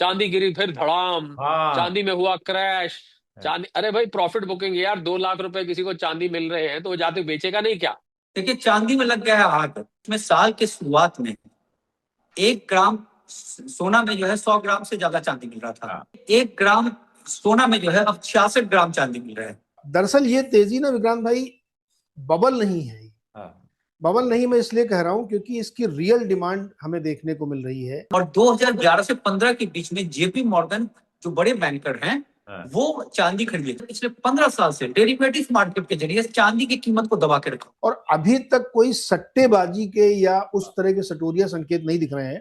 चांदी गिरी फिर धड़ाम, हाँ। चांदी में हुआ क्रैश। चांदी, अरे भाई प्रॉफिट बुकिंग यार, 2 लाख रुपए किसी को चांदी मिल रहे हैं तो वो जाके बेचेगा नहीं क्या? देखिए, चांदी में लग गया है आग। इसमें साल के शुरुआत में 1 ग्राम सोना में जो है 100 ग्राम से ज्यादा चांदी मिल रहा था। हाँ। 1 ग्राम सोना में जो है अब 66 ग्राम चांदी मिल रहा है। दरअसल ये तेजी ना विक्रांत भाई, बबल नहीं है। हाँ। बबल नहीं मैं इसलिए कह रहा हूं क्योंकि इसकी रियल डिमांड हमें देखने को मिल रही है। और 2011 से 15 के बीच में जेपी मॉर्गन जो बड़े बैंकर हैं, हाँ, वो चांदी खरीदे। पिछले 15 साल से डेरिवेटिव मार्केट के जरिए चांदी की कीमत को दबा के रखा। और अभी तक कोई सट्टेबाजी के या उस तरह के सटोरिया संकेत नहीं दिख रहे हैं।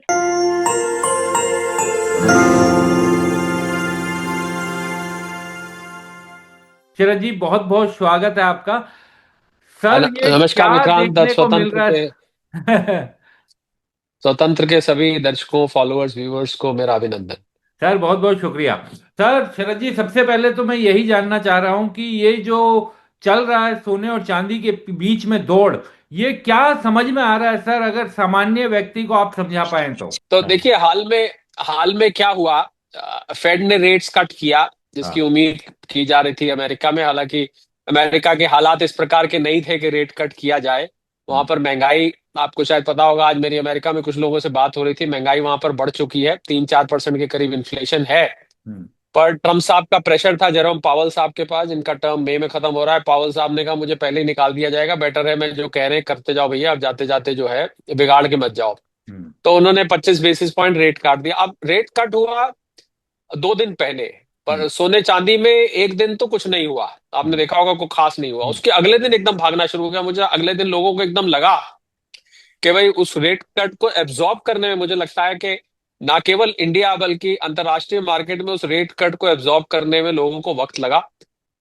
शरद जी, बहुत बहुत स्वागत है आपका। सर, ये नमस्कार क्या विक्रांत, देखने को मिल स्वतंत्र रहा के है? स्वतंत्र के सभी दर्शकों, फॉलोअर्स, व्यूअर्स को मेरा अभिनंदन। सर, बहुत बहुत शुक्रिया। सर, शरद जी, सबसे पहले तो मैं यही जानना चाह रहा हूं कि ये जो चल रहा है सोने और चांदी के बीच में दौड़, ये क्या समझ में आ रहा है सर? अगर सामान्य व्यक्ति को आप समझा पाए तो। तो देखिए, हाल में क्या हुआ, फेड ने रेट्स कट किया जिसकी हाँ। उम्मीद की जा रही थी अमेरिका में। हालांकि अमेरिका के हालात इस प्रकार के नहीं थे कि रेट कट किया जाए। वहां पर महंगाई, आपको शायद पता होगा, आज मेरी अमेरिका में कुछ लोगों से बात हो रही थी, महंगाई वहां पर बढ़ चुकी है, 3-4% के करीब इन्फ्लेशन है। हम्म। पर ट्रम्प साहब का प्रेशर था जेरोम पावल साहब के पास, जिनका टर्म मई में खत्म हो रहा है। पावल साहब ने कहा मुझे पहले ही निकाल दिया जाएगा, बेटर है मैं जो कह रहे हैं करते जाओ भैया, अब जाते जाते जो है बिगाड़ के मत जाओ। हम्म। तो उन्होंने 25 बेसिस पॉइंट रेट काट दिया। अब रेट कट हुआ 2 दिन पहले, हम्म। पर सोने चांदी में एक दिन तो कुछ नहीं हुआ। आपने हम्म। देखा होगा कोई खास नहीं हुआ। हम्म। उसके अगले दिन एकदम भागना शुरू हो गया। मुझे अगले दिन लोगों को एकदम लगा कि भाई उस रेट कट को एब्जॉर्ब करने में, मुझे लगता है कि ना केवल इंडिया बल्कि अंतरराष्ट्रीय मार्केट में उस रेट कट को एब्जॉर्ब करने में लोगों को वक्त लगा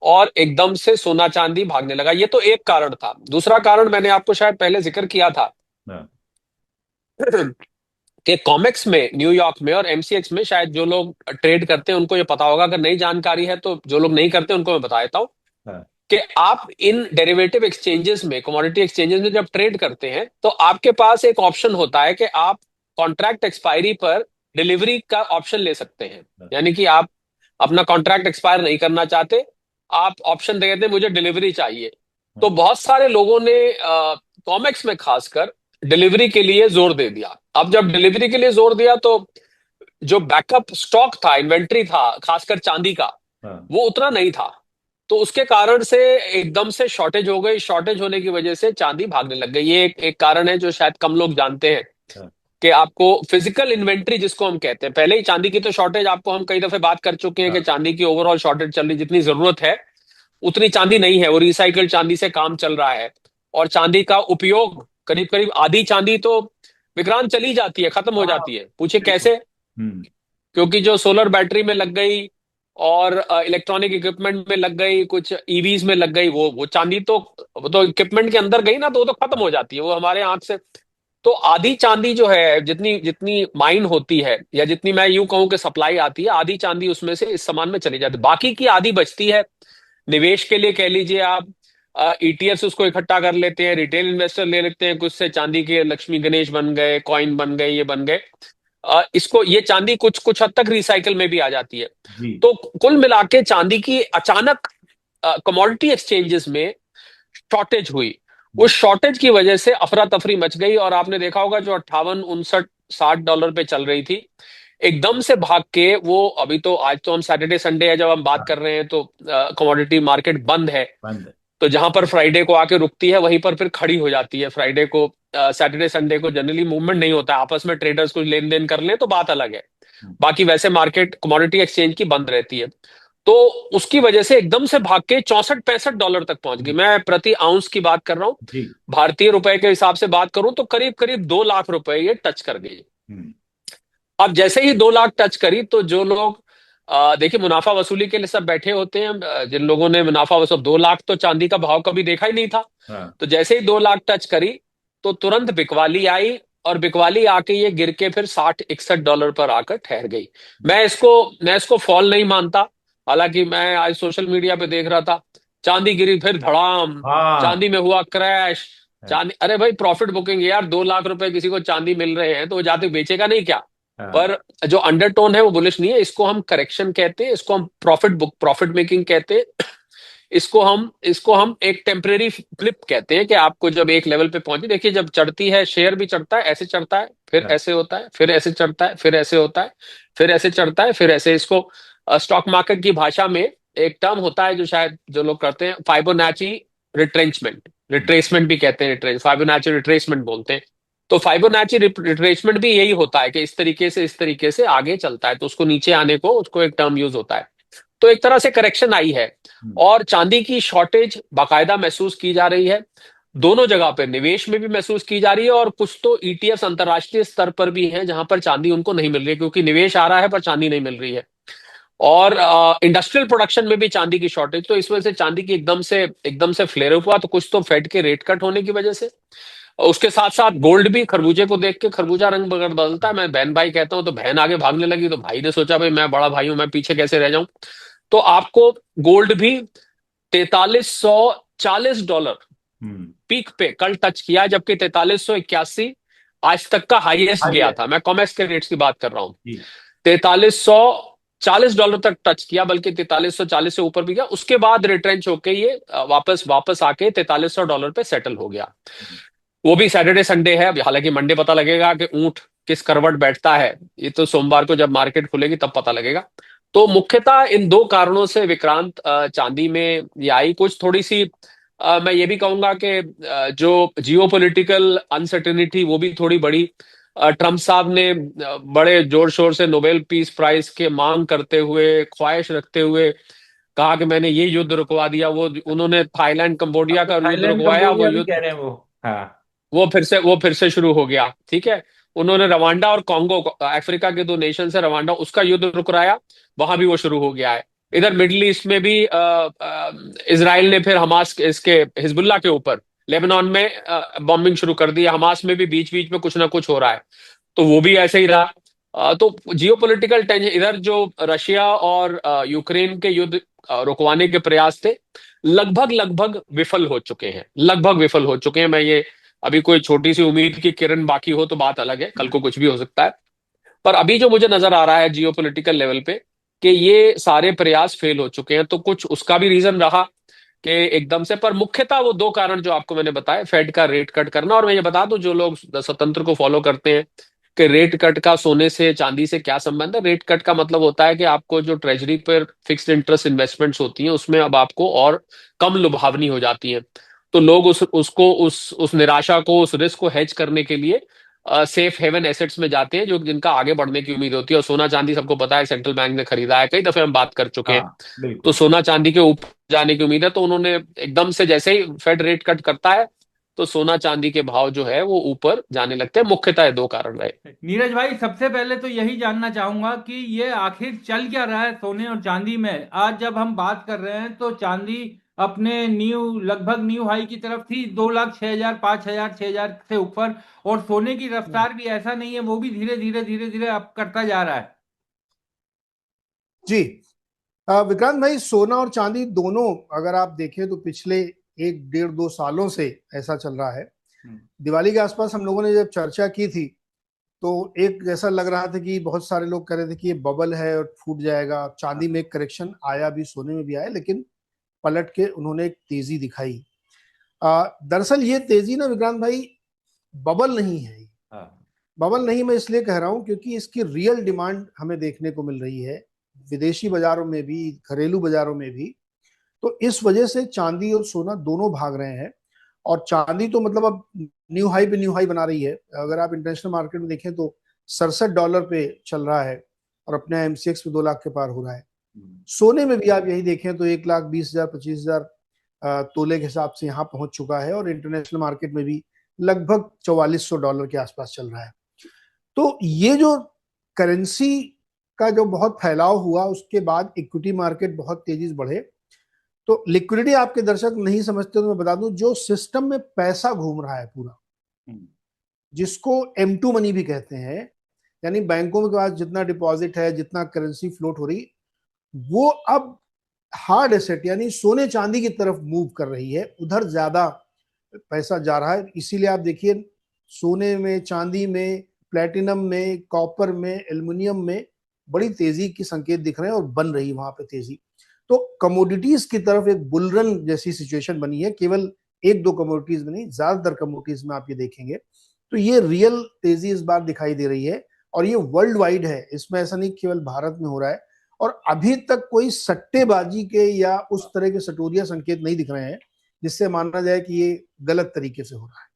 और एकदम से सोना चांदी भागने लगा। ये तो एक कारण था। दूसरा कारण मैंने आपको शायद पहले जिक्र किया था हाँ। कि कॉमेक्स में, न्यूयॉर्क में और एमसीएक्स में, शायद जो लोग ट्रेड करते हैं उनको ये पता होगा, अगर नई जानकारी है तो जो लोग नहीं करते उनको मैं बता देता हूँ हाँ। कि आप इन डेरिवेटिव एक्सचेंजेस में, कमोडिटी एक्सचेंजेस में जब ट्रेड करते हैं तो आपके पास एक ऑप्शन होता है कि आप कॉन्ट्रैक्ट एक्सपायरी पर डिलीवरी का ऑप्शन ले सकते हैं। हाँ। यानी कि आप अपना कॉन्ट्रैक्ट एक्सपायर नहीं करना चाहते, आप ऑप्शन दे देते हैं मुझे डिलीवरी चाहिए। तो हाँ। बहुत सारे लोगों ने कॉमेक्स में खासकर डिलीवरी के लिए जोर दे दिया। अब जब डिलीवरी के लिए जोर दिया तो जो बैकअप स्टॉक था, इन्वेंट्री था, खासकर चांदी का, हाँ। वो उतना नहीं था। तो उसके कारण से एकदम से शॉर्टेज हो गई। शॉर्टेज होने की वजह से चांदी भागने लग गई। ये एक कारण है जो शायद कम लोग जानते हैं हाँ। कि आपको फिजिकल इन्वेंट्री जिसको हम कहते हैं, पहले ही चांदी की तो शॉर्टेज, आपको हम कई दफे बात कर चुके हैं कि हाँ। चांदी की ओवरऑल शॉर्टेज चल रही, जितनी जरूरत है उतनी चांदी नहीं है, वो रिसाइकल चांदी से काम चल रहा है। और चांदी का उपयोग, करीब करीब आधी चांदी तो विक्रांत चली जाती है, खत्म हो हाँ, जाती है। पूछे बिल्कुल। कैसे? हम्म। क्योंकि जो सोलर बैटरी में लग गई और इलेक्ट्रॉनिक इक्विपमेंट में लग गई, कुछ ईवीज में लग गई, वो चांदी तो, वो तो इक्विपमेंट के अंदर गई ना, तो वो तो खत्म हो जाती है, वो हमारे आंख से। तो आधी चांदी जो है, जितनी जितनी माइन होती है, या जितनी मैं यूं कहूं कि सप्लाई आती है, आधी चांदी उसमें से इस सामान में चली जाती है। बाकी की आधी बचती है निवेश के लिए, कह लीजिए आप। ईटीएफ उसको इकट्ठा कर लेते हैं, रिटेल इन्वेस्टर ले लेते हैं, कुछ से चांदी के लक्ष्मी गणेश बन गए, कॉइन बन गए, ये बन गए। इसको, ये चांदी कुछ कुछ हद तक रिसाइकल में भी आ जाती है। जी। तो कुल मिला के चांदी की अचानक कमोडिटी एक्सचेंजेस में शॉर्टेज हुई। उस शॉर्टेज की वजह से अफरा तफरी मच गई और आपने देखा होगा जो 58, 59, 60 डॉलर पे चल रही थी, एकदम से भाग के वो, अभी तो आज तो हम सैटरडे संडे है जब हम बात हाँ। कर रहे हैं, तो कमोडिटी मार्केट बंद है। बंद है। तो जहां पर फ्राइडे को आके रुकती है वहीं पर फिर खड़ी हो जाती है। फ्राइडे को, सैटरडे संडे को जनरली मूवमेंट नहीं होता है, आपस में ट्रेडर्स कुछ लेन देन कर लें तो बात अलग है। हम्म। बाकी वैसे मार्केट कमोडिटी एक्सचेंज की बंद रहती है। तो उसकी वजह से एकदम से भाग के 64-65 डॉलर तक पहुंच गई। मैं प्रति आउंस की बात कर रहा हूं, जी। भारतीय रुपए के हिसाब से बात करूं तो करीब करीब 2 लाख रुपए ये टच कर गई। हम्म। अब जैसे ही 2 लाख टच करी तो जो लोग, देखिए, मुनाफा वसूली के लिए सब बैठे होते हैं। जिन लोगों ने मुनाफा वसूल, 2 लाख तो चांदी का भाव कभी देखा ही नहीं था। हाँ। तो जैसे ही 2 लाख टच करी तो तुरंत बिकवाली आई, और बिकवाली आके ये गिर के फिर 60-61 डॉलर पर आकर ठहर गई। मैं इसको फॉल नहीं मानता। हालांकि मैं आज सोशल मीडिया पे देख रहा था, चांदी गिरी फिर धड़ाम, हाँ। चांदी में हुआ क्रैश। हाँ। चांदी, अरे भाई प्रॉफिट बुकिंग यार, 2 लाख रुपए किसी को चांदी मिल रहे हैं तो वो जाके बेचेगा नहीं क्या? हाँ। पर जो अंडरटोन है वो बुलिश नहीं है। इसको हम करेक्शन कहते हैं, इसको हम प्रॉफिट मेकिंग कहते हैं। इसको हम एक टेम्परेरी फ्लिप कहते हैं कि आपको जब एक लेवल पे पहुंची, देखिए जब चढ़ती है शेयर भी चढ़ता है, ऐसे चढ़ता है, फिर हाँ। ऐसे होता है, फिर ऐसे चढ़ता है, फिर ऐसे होता है, फिर ऐसे चढ़ता है, फिर ऐसे। इसको स्टॉक मार्केट की भाषा में एक टर्म होता है जो शायद जो लोग करते हैं, फाइबोनाची रिट्रेंचमेंट, रिट्रेसमेंट भी कहते हैं, फाइबोनाची रिट्रेसमेंट बोलते हैं। तो फाइबोनाची रिट्रेसमेंट भी यही होता है कि इस तरीके से आगे चलता है, तो उसको नीचे आने को उसको एक टर्म यूज होता है। तो एक तरह से करेक्शन आई है और चांदी की शॉर्टेज बाकायदा महसूस की जा रही है। दोनों जगह पे निवेश में भी महसूस की जा रही है, और कुछ तो ईटीएफ अंतरराष्ट्रीय स्तर पर भी हैं जहां पर चांदी उनको नहीं मिल रही है, क्योंकि निवेश आ रहा है पर चांदी नहीं मिल रही है। और इंडस्ट्रियल प्रोडक्शन में भी चांदी की शॉर्टेज, तो इस वजह से चांदी की एकदम से फ्लेयर अप हुआ। तो कुछ तो फेड के रेट कट होने की वजह से, और उसके साथ साथ गोल्ड भी, खरबूजे को देख के खरबूजा रंग बदलता है, मैं बहन भाई कहता हूँ, तो बहन आगे भागने लगी तो भाई ने सोचा भाई मैं बड़ा भाई हूं, मैं पीछे कैसे रह जाऊं। तो आपको गोल्ड भी $4340 पीक पे कल टच किया, जबकि 4381 आज तक का हाईएस्ट हाँ गया जी। था। मैं कॉमेक्स के रेट्स की बात कर रहा हूँ। जी। $4340 तक टच किया, बल्कि 4340 से ऊपर भी गया। उसके बाद रिट्रेंच होके ये वापस वापस आके $4300 पे सेटल हो गया। वो भी सैटरडे संडे है, हालांकि मंडे पता लगेगा कि ऊंट किस करवट बैठता है, ये तो सोमवार को जब मार्केट खुलेगी तब पता लगेगा। तो मुख्यतः इन दो कारणों से विक्रांत चांदी में ये आई। कुछ थोड़ी सी मैं ये भी कहूंगा कि जो जियोपॉलिटिकल अनसर्टेनिटी वो भी थोड़ी बड़ी। ट्रम्प साहब ने बड़े जोर शोर से नोबेल पीस प्राइज के मांग करते हुए, ख्वाहिश रखते हुए कहा कि मैंने ये युद्ध रुकवा दिया, वो उन्होंने थाईलैंड अब कंबोडिया तो का युद्ध थाईलैंड रुकवाया, वो कंबोडिया भी युद्ध कह रहे हैं वो। हाँ। वो फिर से शुरू हो गया। ठीक है, उन्होंने रवांडा और कॉन्गो, अफ्रीका के दो नेशन है रवांडा, उसका युद्ध रुकवाया, वहां भी वो शुरू हो गया है। इधर मिडिल ईस्ट में भी इसराइल ने फिर हमास इसके हिजबुल्ला के ऊपर लेबनान में बॉम्बिंग शुरू कर दी। हमास में भी बीच बीच में कुछ ना कुछ हो रहा है, तो वो भी ऐसे ही रहा। तो जियोपॉलिटिकल टेंशन, इधर जो रशिया और यूक्रेन के युद्ध रुकवाने के प्रयास थे, लगभग लगभग विफल हो चुके हैं, लगभग विफल हो चुके हैं। मैं ये अभी कोई छोटी सी उम्मीद की किरण बाकी हो तो बात अलग है, कल को कुछ भी हो सकता है। पर अभी जो मुझे नजर आ रहा है जियोपॉलिटिकल लेवल पे कि ये सारे प्रयास फेल हो चुके हैं, तो कुछ उसका भी रीजन रहा कि एकदम से। पर मुख्यतः वो दो कारण जो आपको मैंने बताया, फेड का रेट कट करना। और मैं ये बता दूं, जो लोग स्वतंत्र को फॉलो करते हैं, कि रेट कट का सोने से चांदी से क्या संबंध है। रेट कट का मतलब होता है कि आपको जो ट्रेजरी पर फिक्स्ड इंटरेस्ट इन्वेस्टमेंट्स होती हैं उसमें अब आपको और कम लुभावनी हो जाती है। तो लोग उस निराशा को, उस रिस्क को हेज करने के लिए सेफ हेवन एसेट्स में जाते हैं, जो जिनका आगे बढ़ने की उम्मीद होती है। और सोना चांदी सबको पता है सेंट्रल बैंक ने खरीदा है, कई दफे हम बात कर चुके हैं। हाँ तो बिल्कुल। सोना चांदी के ऊपर जाने की उम्मीद है, तो उन्होंने एकदम से जैसे ही फेड रेट कट करता है तो सोना चांदी के भाव जो है वो ऊपर जाने लगते हैं। मुख्यतः दो कारण रहे। नीरज भाई, सबसे पहले तो यही जानना चाहूंगा कि ये आखिर चल क्या रहा है सोने और चांदी में। आज जब हम बात कर रहे हैं तो चांदी अपने लगभग न्यू हाई की तरफ थी, 2,06,000, 5,000, 6,000 से ऊपर। और सोने की रफ्तार भी ऐसा नहीं है, वो भी धीरे धीरे धीरे धीरे अप करता जा रहा है। जी। विक्रांत भाई, सोना और चांदी दोनों अगर आप देखें तो पिछले 1 डेढ़ 2 सालों से ऐसा चल रहा है। दिवाली के आसपास हम लोगों ने जब चर्चा की थी तो एक ऐसा लग रहा था कि बहुत सारे लोग कह रहे थे कि ये बबल है और फूट जाएगा। चांदी में एक करेक्शन आया भी, सोने में भी आया, लेकिन पलट के उन्होंने एक तेजी दिखाई। दरअसल ये तेजी ना विक्रांत भाई बबल नहीं है। हाँ। बबल नहीं मैं इसलिए कह रहा हूं क्योंकि इसकी रियल डिमांड हमें देखने को मिल रही है, विदेशी बाजारों में भी, घरेलू बाजारों में भी। तो इस वजह से चांदी और सोना दोनों भाग रहे हैं। और चांदी तो मतलब अब न्यू हाई पे न्यू हाई बना रही है। अगर आप इंटरनेशनल मार्केट में देखें तो $67 पे चल रहा है और अपने एमसीएक्स पे 2 लाख के पार हो रहा है। सोने में भी आप यही देखें तो 1,20,000 25,000 तोले के हिसाब से यहाँ पहुंच चुका है, और इंटरनेशनल मार्केट में भी लगभग $4,400 के आसपास चल रहा है। तो ये जो करेंसी का जो बहुत फैलाव हुआ, उसके बाद इक्विटी मार्केट बहुत तेजी से बढ़े। तो लिक्विडिटी आपके दर्शक नहीं समझते तो मैं बता दूं, जो सिस्टम में पैसा घूम रहा है पूरा, जिसको M2 मनी भी कहते हैं, यानी बैंकों के पास जितना डिपॉजिट है, जितना करेंसी फ्लोट हो रही, वो अब हार्ड एसेट यानी सोने चांदी की तरफ मूव कर रही है, उधर ज्यादा पैसा जा रहा है। इसीलिए आप देखिए सोने में, चांदी में प्लेटिनम में, कॉपर में, एल्युमिनियम में बड़ी तेजी की संकेत दिख रहे हैं और बन रही वहां पे तेजी। तो कमोडिटीज की तरफ एक बुलरन जैसी सिचुएशन बनी है, केवल एक दो कमोडिटीज में नहीं, ज्यादातर कमोडिटीज में आप ये देखेंगे। तो ये रियल तेजी इस बार दिखाई दे रही है और ये वर्ल्ड वाइड है, इसमें ऐसा नहीं केवल भारत में हो रहा है। और अभी तक कोई सट्टेबाजी के या उस तरह के सटोरिया संकेत नहीं दिख रहे हैं जिससे माना जाए कि ये गलत तरीके से हो रहा है।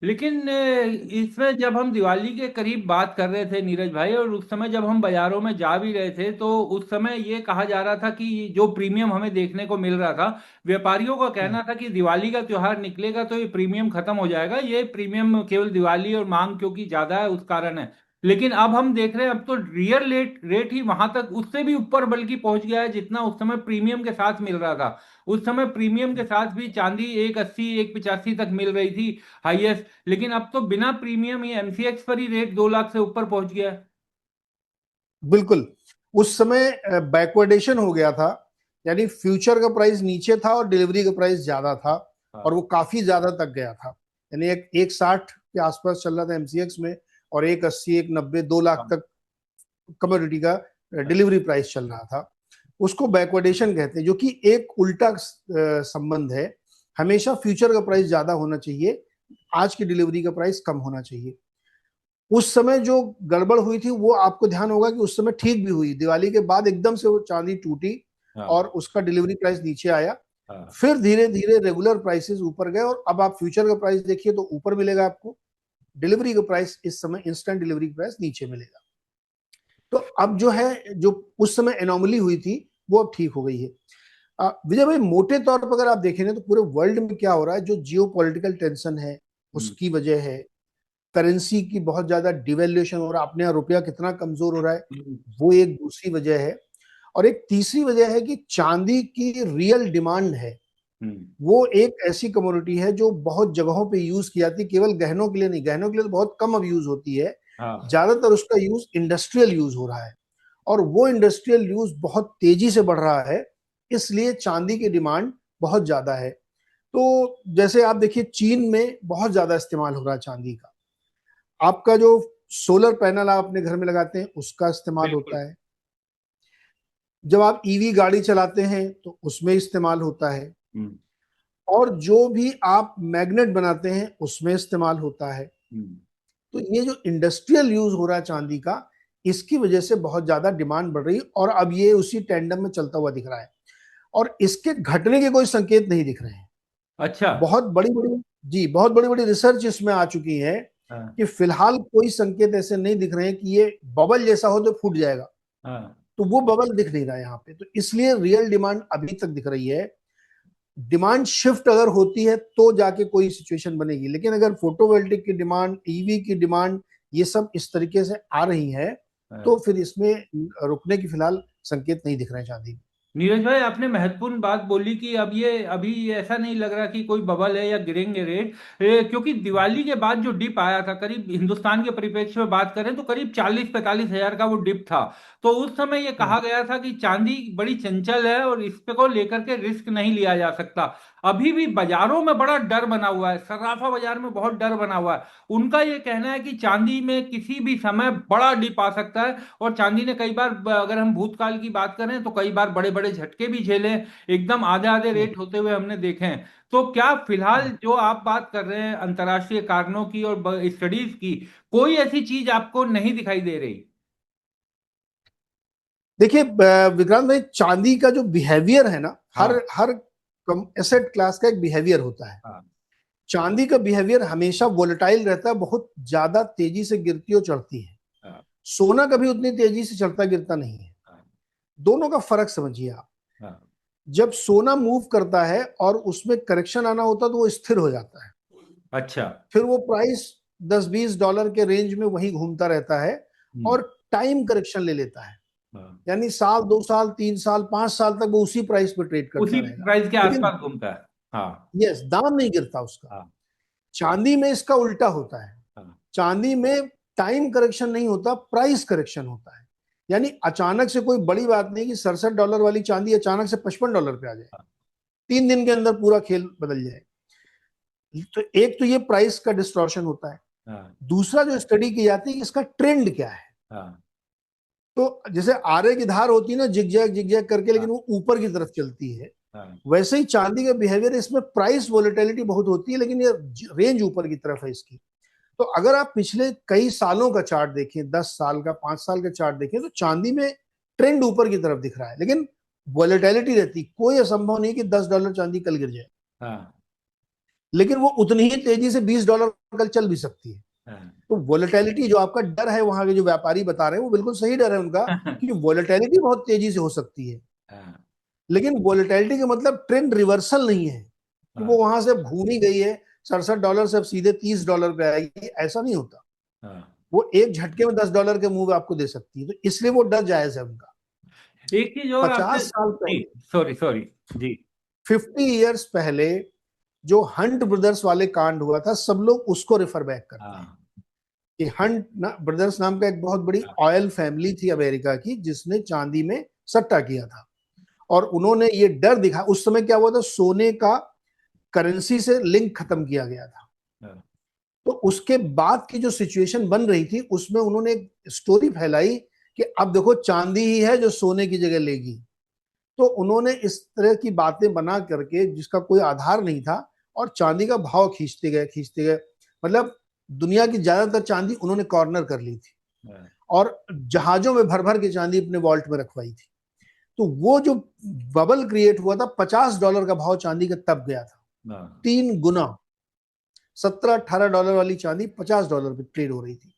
लेकिन इसमें जब हम दिवाली के करीब बात कर रहे थे नीरज भाई, और उस समय जब हम बाजारों में जा भी रहे थे, तो उस समय ये कहा जा रहा था कि जो प्रीमियम हमें देखने को मिल रहा था, व्यापारियों का कहना था कि दिवाली का त्योहार निकलेगा तो ये प्रीमियम खत्म हो जाएगा, ये प्रीमियम केवल दिवाली और मांग क्योंकि ज्यादा है उस कारण है। लेकिन अब हम देख रहे हैं, अब तो रियल रेट रेट ही वहां तक उससे भी ऊपर बल्कि पहुंच गया है जितना उस समय प्रीमियम के साथ मिल रहा था। उस समय प्रीमियम के साथ भी चांदी 180 185 तक मिल रही थी हाईएस्ट, लेकिन अब तो बिना प्रीमियम ही एमसीएक्स पर ही रेट 2 लाख से ऊपर पहुंच गया है। बिल्कुल, उस समय बैकवर्डेशन हो गया था, यानी फ्यूचर का प्राइस नीचे था और डिलीवरी का प्राइस ज्यादा था, और वो काफी ज्यादा तक गया था। यानी एक 60 के आसपास चल रहा था एमसीएक्स में, और 180 190 2 लाख तक कमोडिटी का डिलीवरी प्राइस चल रहा था। उसको बैकवर्डेशन कहते हैं, जो कि एक उल्टा संबंध है। हमेशा फ्यूचर का प्राइस ज्यादा होना चाहिए, आज की डिलीवरी का प्राइस कम होना चाहिए। उस समय जो गड़बड़ हुई थी वो आपको ध्यान होगा कि उस समय ठीक भी हुई, दिवाली के बाद एकदम से वो चांदी टूटी और उसका डिलीवरी प्राइस नीचे आया। फिर धीरे धीरे रेगुलर प्राइसेस ऊपर गए, और अब आप फ्यूचर का प्राइस देखिए तो ऊपर मिलेगा आपको, डिलीवरी का प्राइस इस समय इंस्टेंट डिलीवरी प्राइस नीचे मिलेगा। तो अब जो है, जो उस समय एनोमली हुई थी वो अब ठीक हो गई है। विजय भाई, मोटे तौर पर अगर आप देखें तो पूरे वर्ल्ड में क्या हो रहा है, जो जियो पॉलिटिकल टेंशन है उसकी वजह है, करेंसी की बहुत ज्यादा डिवैल्यूएशन हो रहा है, अपने यहाँ रुपया कितना कमजोर हो रहा है, वो एक दूसरी वजह है। और एक तीसरी वजह है कि चांदी की रियल डिमांड है। वो एक ऐसी कमोडिटी है जो बहुत जगहों पे यूज की जाती है, केवल गहनों के लिए नहीं, गहनों के लिए तो बहुत कम अब यूज होती है, ज्यादातर उसका यूज इंडस्ट्रियल यूज हो रहा है, और वो इंडस्ट्रियल यूज बहुत तेजी से बढ़ रहा है, इसलिए चांदी की डिमांड बहुत ज्यादा है। तो जैसे आप देखिए, चीन में बहुत ज्यादा इस्तेमाल हो रहा है चांदी का। आपका जो सोलर पैनल आप अपने घर में लगाते हैं उसका इस्तेमाल होता है, जब आप ईवी गाड़ी चलाते हैं तो उसमें इस्तेमाल होता है, और जो भी आप मैग्नेट बनाते हैं उसमें इस्तेमाल होता है। तो ये जो इंडस्ट्रियल यूज हो रहा है चांदी का, इसकी वजह से बहुत ज्यादा डिमांड बढ़ रही है, और अब ये उसी टेंडम में चलता हुआ दिख रहा है, और इसके घटने के कोई संकेत नहीं दिख रहे हैं। अच्छा। बहुत बड़ी बड़ी रिसर्च इसमें आ चुकी है कि फिलहाल कोई संकेत ऐसे नहीं दिख रहे हैं कि ये बबल जैसा हो तो फूट जाएगा। तो वो बबल दिख नहीं रहा है यहाँ पे, तो इसलिए रियल डिमांड अभी तक दिख रही है। डिमांड शिफ्ट अगर होती है तो जाके कोई सिचुएशन बनेगी, लेकिन अगर फोटोवोल्टिक की डिमांड, ईवी की डिमांड, ये सब इस तरीके से आ रही है तो फिर इसमें रुकने की फिलहाल संकेत नहीं दिख रहे हैं चांदी। नीरज भाई, आपने महत्वपूर्ण बात बोली कि अब ये अभी ऐसा नहीं लग रहा कि कोई बबल है या गिरेंगे रेट, क्योंकि दिवाली के बाद जो डिप आया था, करीब हिंदुस्तान के परिप्रेक्ष्य में बात करें तो करीब 40-45 हजार का वो डिप था। तो उस समय ये कहा गया था कि चांदी बड़ी चंचल है और इस पे को लेकर के रिस्क नहीं लिया जा सकता। अभी भी बाजारों में बड़ा डर बना हुआ है, सर्राफा बाजार में बहुत डर बना हुआ है। उनका ये कहना है कि चांदी में किसी भी समय बड़ा डिप आ सकता है, और चांदी ने कई बार, अगर हम भूतकाल की बात करें तो कई बार बड़े बड़े झटके भी झेले, एकदम आधे आधे रेट होते हुए हमने देखे हैं। तो क्या फिलहाल जो आप बात कर रहे हैं अंतर्राष्ट्रीय कारणों की और स्टडीज की, कोई ऐसी चीज आपको नहीं दिखाई दे रही? देखिए विक्रांत भाई, चांदी का जो बिहेवियर है ना, हर एसेट क्लास का एक बिहेवियर होता है। चांदी का बिहेवियर हमेशा वोलेटाइल रहता है, बहुत ज्यादा तेजी से गिरती और चढ़ती है। सोना कभी उतनी तेजी से चढ़ता गिरता नहीं है। दोनों का फर्क समझिए आप। जब सोना मूव करता है और उसमें करेक्शन आना होता है तो वो स्थिर हो जाता है। अच्छा। फिर वो प्राइस $10-20 के रेंज में वही घूमता रहता है, और टाइम करेक्शन ले लेता है, यानी साल 2 साल 3 साल 5 साल तक वो उसी प्राइस पर ट्रेड करता उसी रहेगा, प्राइस के लेकिन आसपास घूमता है। हाँ। यस, दाम नहीं गिरता उसका। चांदी में इसका उल्टा होता है। चांदी में टाइम करेक्शन नहीं होता, प्राइस करेक्शन होता है। यानी अचानक से कोई बड़ी बात नहीं कि $67 वाली चांदी अचानक से $55 पे आ जाए, 3 दिन के अंदर पूरा खेल बदल जाए। तो एक तो ये प्राइस का डिस्टॉर्शन होता है। हाँ, दूसरा जो स्टडी की जाती है कि इसका ट्रेंड क्या है। हाँ, तो जैसे आरे की धार होती है ना, जिगजैग जिगजैग करके, हाँ, लेकिन वो ऊपर की तरफ चलती है। हाँ, वैसे ही चांदी का बिहेवियर, इसमें प्राइस वोलेटिलिटी बहुत होती है, लेकिन ये रेंज ऊपर की तरफ है इसकी। तो अगर आप पिछले कई सालों का चार्ट देखें, 10 साल का, 5 साल का चार्ट देखें, तो चांदी में ट्रेंड ऊपर की तरफ दिख रहा है, लेकिन वोलेटिलिटी रहती, कोई असंभव नहीं कि $10 चांदी कल गिर जाए, हाँ, लेकिन वो उतनी ही तेजी से $20 कल चल भी सकती है। हाँ, तो वोलेटिलिटी, जो आपका डर है वहां के जो व्यापारी बता रहे हैं, वो बिल्कुल सही डर है उनका, कि वोलेटिलिटी बहुत तेजी से हो सकती है, हाँ, लेकिन वोलेटिलिटी का मतलब ट्रेंड रिवर्सल नहीं है कि वो हाँ, वहां से घूम ही गई है, $67 से अब सीधे $30 पे आएगी, ऐसा नहीं होता। हाँ। वो एक झटके में $10 के मूव आपको दे सकती है, तो इसलिए वो डर जायज है उनका। एक चीज और आपसे, 50 साल जी, पहले, सॉरी सॉरी, जी, 50 ईयर्स पहले जो हंट ब्रदर्स वाले कांड हुआ था, सब लोग उसको रेफर बैक करते हैं हाँ, कि हंट ब्रदर्स नाम का एक बहुत बड़ी हाँ, ऑयल फैमिली थी अमेरिका की, जिसने चांदी में सट्टा किया था, और उन्होंने ये डर दिखा। उस समय क्या हुआ था, सोने का करेंसी से लिंक खत्म किया गया था। हाँ, तो उसके बाद की जो सिचुएशन बन रही थी, उसमें उन्होंने एक स्टोरी फैलाई कि अब देखो चांदी ही है जो सोने की जगह लेगी। तो उन्होंने इस तरह की बातें बना करके, जिसका कोई आधार नहीं था, और चांदी का भाव खींचते गए। मतलब दुनिया की ज्यादातर चांदी उन्होंने कॉर्नर कर ली थी, हाँ, और जहाजों में भर भर के चांदी अपने वॉल्ट में रखवाई थी। तो वो जो बबल क्रिएट हुआ था, $50 का भाव चांदी का तब गया था, हाँ, 3 गुना। $17-18 वाली चांदी $50 पे ट्रेड हो रही थी।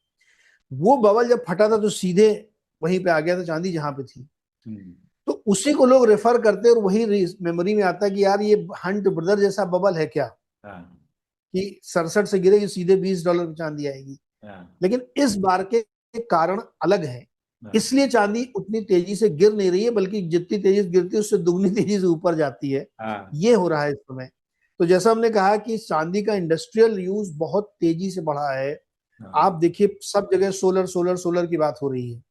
वो बबल जब फटा था, तो सीधे वहीं पे आ गया था चांदी जहां पे थी। हम्म, तो उसी को लोग रेफर करते हैं, और वही मेमोरी में आता है कि यार, ये हंट ब्रदर जैसा बबल है क्या, हाँ, कि 67 से गिरेगी, सीधे $20 की चांदी आएगी। हाँ, लेकिन इस बार के कारण अलग है, हाँ, इसलिए चांदी उतनी तेजी से गिर नहीं रही है, बल्कि जितनी तेजी से गिरती है, उससे दुगनी तेजी से ऊपर जाती है। हाँ, ये हो रहा है इस समय। तो जैसा हमने कहा कि चांदी का इंडस्ट्रियल यूज बहुत तेजी से बढ़ा है। हाँ, आप देखिए, सब जगह सोलर सोलर सोलर की बात हो रही है,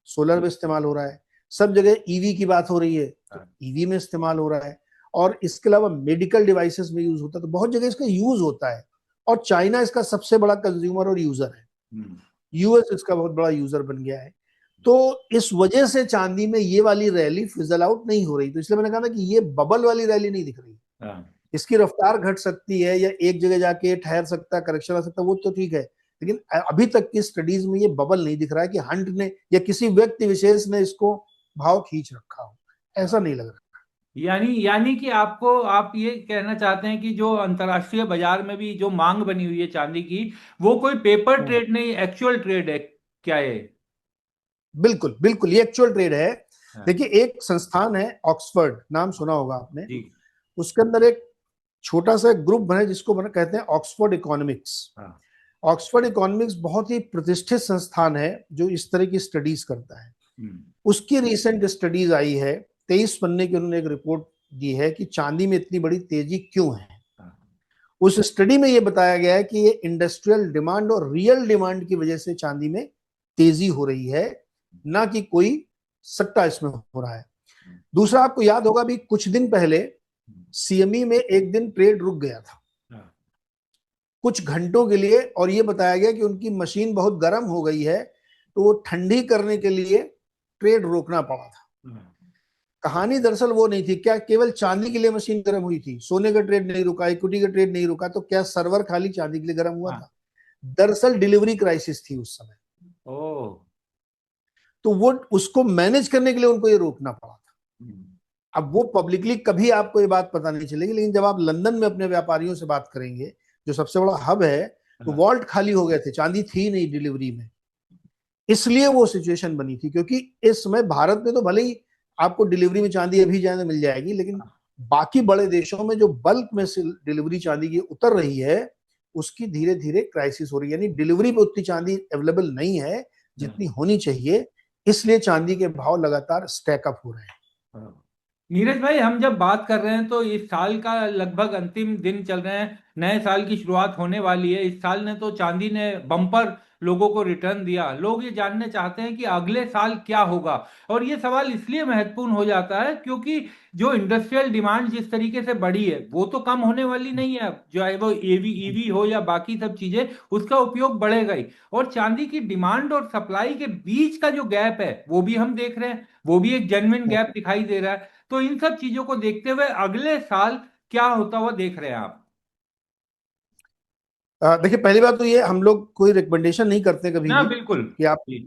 सोलर में इस्तेमाल हो रहा है। सब जगह ईवी की बात हो रही है, तो हाँ, ईवी में इस्तेमाल हो रहा है। और इसके अलावा मेडिकल डिवाइसेस में यूज होता है, तो बहुत जगह इसका यूज होता है। और चाइना इसका सबसे बड़ा कंज्यूमर और यूजर है, हम्म, यूएस इसका बहुत बड़ा यूजर बन गया है। तो इस वजह से चांदी में ये वाली रैली फिजल आउट नहीं हो रही। तो इसलिए मैंने कहा ना कि ये बबल वाली रैली नहीं दिख रही। हाँ। इसकी रफ्तार घट सकती है, या एक जगह जाके ठहर सकता है, करेक्शन आ सकता है, वो तो ठीक है, लेकिन अभी तक की स्टडीज में ये बबल नहीं दिख रहा है कि हंट ने या किसी व्यक्ति विशेष ने इसको भाव खींच रखा हो, ऐसा नहीं लग रहा। यानी यानी कि आपको, आप ये कहना चाहते हैं कि जो अंतर्राष्ट्रीय बाजार में भी जो मांग बनी हुई है चांदी की, वो कोई पेपर ट्रेड नहीं, एक्चुअल ट्रेड है क्या ये? बिल्कुल बिल्कुल, ये एक्चुअल ट्रेड है। हाँ, देखिए, एक संस्थान है ऑक्सफर्ड, नाम सुना होगा आपने। जी, उसके अंदर एक छोटा सा ग्रुप बना, जिसको कहते हैं ऑक्सफोर्ड इकोनॉमिक्स। हाँ, ऑक्सफोर्ड इकोनॉमिक्स बहुत ही प्रतिष्ठित संस्थान है, जो इस तरह की स्टडीज करता है। हम्म, उसकी रिसेंट स्टडीज आई है, 23 पन्ने की उन्होंने एक रिपोर्ट दी है कि चांदी में इतनी बड़ी तेजी क्यों है। हाँ, उस स्टडी में यह बताया गया है कि ये इंडस्ट्रियल डिमांड और रियल डिमांड की वजह से चांदी में तेजी हो रही है, ना कि कोई सट्टा इसमें हो रहा है। दूसरा, आपको याद होगा भी कुछ दिन पहले सीएमई में एक दिन ट्रेड रुक गया था, हाँ, कुछ घंटों के लिए, और ये बताया गया कि उनकी मशीन बहुत गर्म हो गई है, तो वो ठंडी करने के लिए ट्रेड रोकना पड़ा था। हाँ, कहानी दरअसल वो नहीं थी, क्या केवल चांदी के लिए मशीन गर्म हुई थी, सोने का ट्रेड नहीं रुका, इक्विटी का ट्रेड नहीं रुका, तो क्या सर्वर खाली चांदी के लिए गर्म हुआ हाँ, था? दरअसल डिलीवरी क्राइसिस थी उस समय, ओ, तो वो उसको मैनेज करने के लिए उनको ये रोकना पड़ा था। हम्म, अब वो पब्लिकली कभी आपको ये बात पता नहीं चलेगी, लेकिन जब आप लंदन में अपने व्यापारियों से बात करेंगे, जो सबसे बड़ा हब है, तो हाँ, वॉल्ट खाली हो गए थे, चांदी थी नहीं डिलीवरी में। इसलिए वो सिचुएशन बनी थी, क्योंकि इस समय भारत में तो भले ही आपको डिलीवरी में चांदी अभी जाने मिल जाएगी, लेकिन बाकी बड़े देशों में जो बल्क में डिलीवरी चांदी की उतर रही है, उसकी धीरे धीरे क्राइसिस हो रही है, यानी डिलीवरी पे उतनी चांदी अवेलेबल नहीं है जितनी होनी चाहिए। इसलिए चांदी के भाव लगातार स्टैकअप हो रहे हैं। हाँ। नीरज भाई, हम जब बात कर रहे हैं तो इस साल का लगभग अंतिम दिन चल रहे हैं, नए साल की शुरुआत होने वाली है। इस साल ने तो चांदी ने बम्पर लोगों को रिटर्न दिया। लोग ये जानने चाहते हैं कि अगले साल क्या होगा। और ये सवाल इसलिए महत्वपूर्ण हो जाता है क्योंकि जो इंडस्ट्रियल डिमांड जिस तरीके से बढ़ी है वो तो कम होने वाली नहीं है। अब चाहे वो ईवी हो या बाकी सब चीजें, उसका उपयोग बढ़ेगा ही। और चांदी की डिमांड और सप्लाई के बीच का जो गैप है वो भी हम देख रहे हैं, वो भी एक जेन्युइन गैप दिखाई दे रहा है। तो इन सब चीजों को देखते हुए अगले साल क्या होता हुआ देख रहे हैं आप? देखिए, पहली बात तो ये, हम लोग कोई रिकमेंडेशन नहीं करते कभी ना, भी बिल्कुल। कि आप जी।